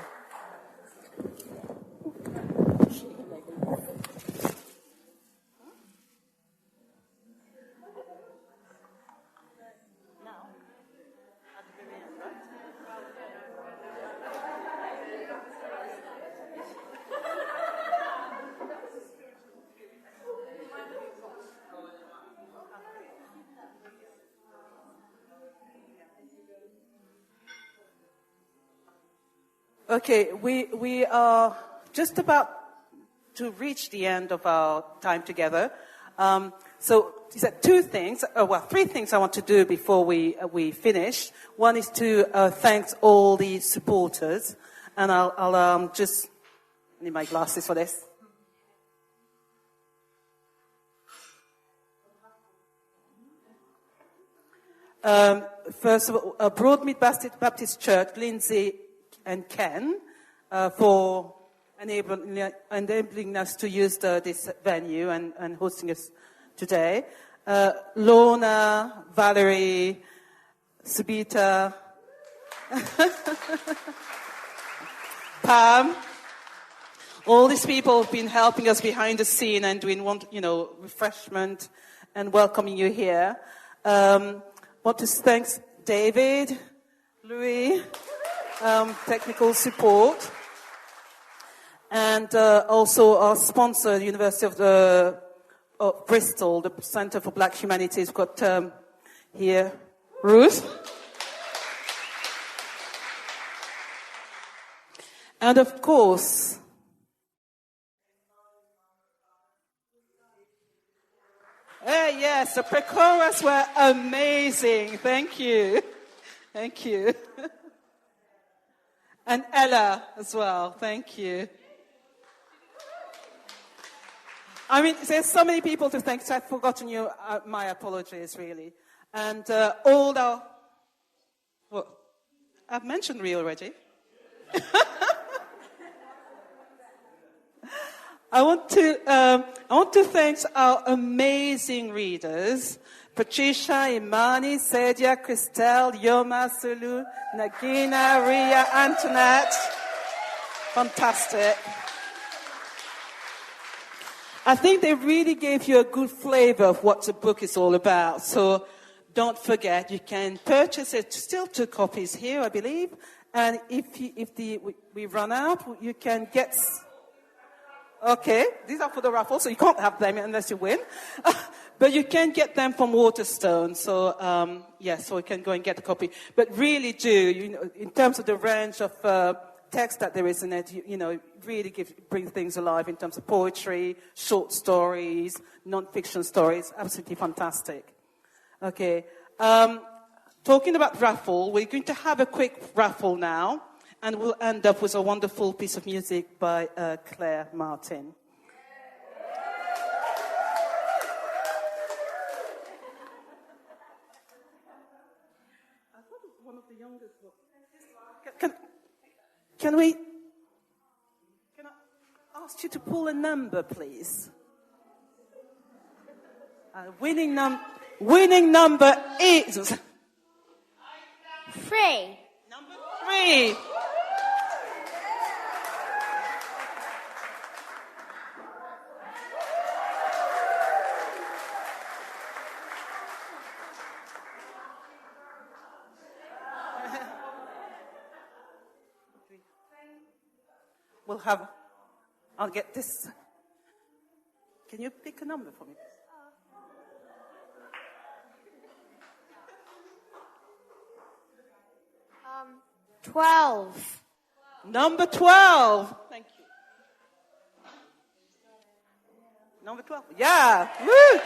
Okay, we are just about to reach the end of our time together. So you said three things I want to do before we finish. One is to thank all the supporters, And I'll just need my glasses for this. First of all, Broadmead Baptist Church, Lindsay and Ken, for enabling us to use this venue and hosting us today. Lorna, Valerie, Subita, Pam, all these people have been helping us behind the scene and doing, refreshment and welcoming you here. Want to thank David, Louis, technical support, and also our sponsor, the University of Bristol, the Centre for Black Humanities. We've got here Ruth. And of course, yes, the Pecuellers were amazing. Thank you. Thank you. And Ella as well. Thank you. I mean, there's so many people to thank, so I've forgotten you. My apologies, really. And all our... Well, I've mentioned Rie already. I want to thank our amazing readers, Patricia, Imani, Sadia, Christelle, Yoma, Silu, Nagina, Ria, Antonette. Fantastic. I think they really gave you a good flavor of what the book is all about. So don't forget, you can purchase it. Still 2 copies here, I believe. And if we run out, you can get... Okay, these are for the raffle, so you can't have them unless you win. But you can get them from Waterstone, so so you can go and get a copy. But really do, in terms of the range of text that there is in it, really bring things alive in terms of poetry, short stories, non-fiction stories. Absolutely fantastic. Okay, talking about raffle, we're going to have a quick raffle now. And we'll end up with a wonderful piece of music by Claire Martin. I thought it was one of the youngest ones. Can I ask you to pull a number, please? Winning number is... 3. Number 3. I'll get this. Can you pick a number for me? 12. Number 12. Thank you. Number 12. Yeah. Woo.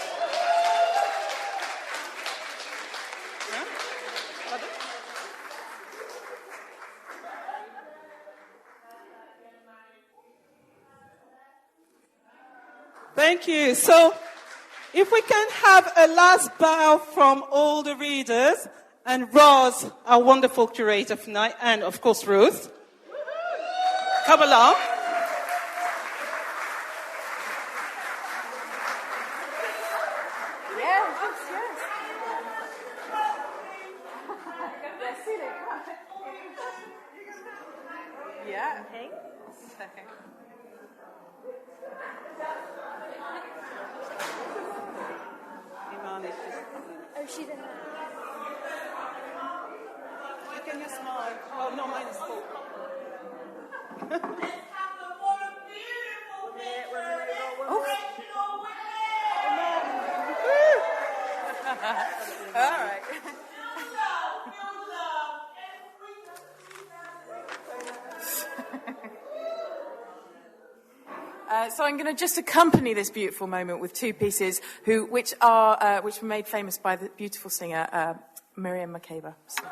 Thank you. So, if we can have a last bow from all the readers, and Roz, our wonderful curator tonight, and of course Ruth. Come along. Yeah. Imani. Oh, she's in there. Can you smile? Oh, no, mine is full. Let's have the one beautiful All right. So I'm going to just accompany this beautiful moment with 2 pieces, which were made famous by the beautiful singer Marie-Annick. So.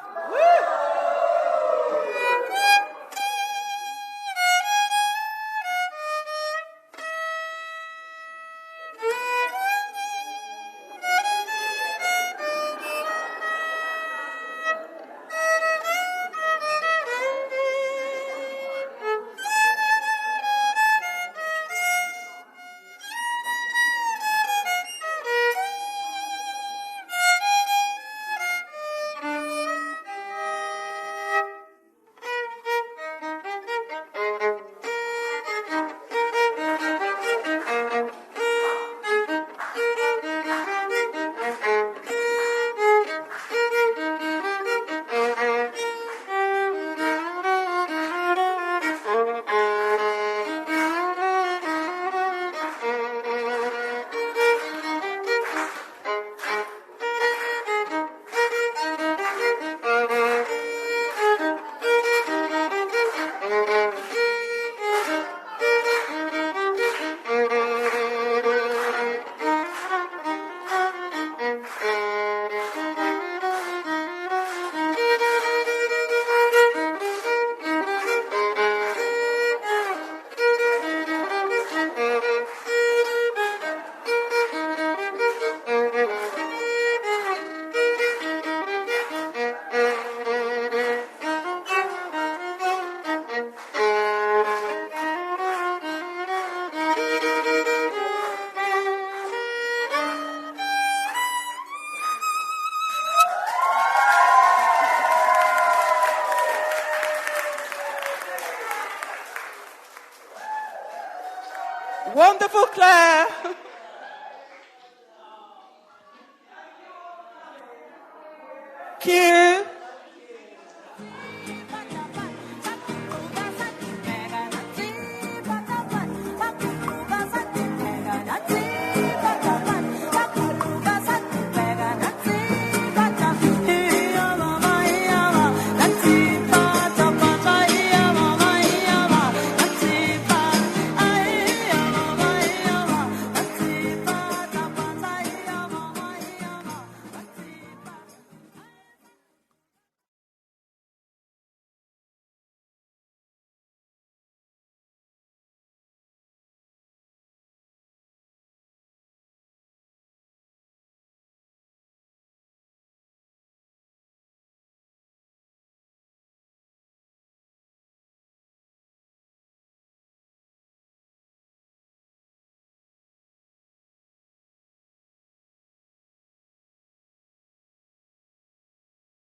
Wonderful, Claire. Q.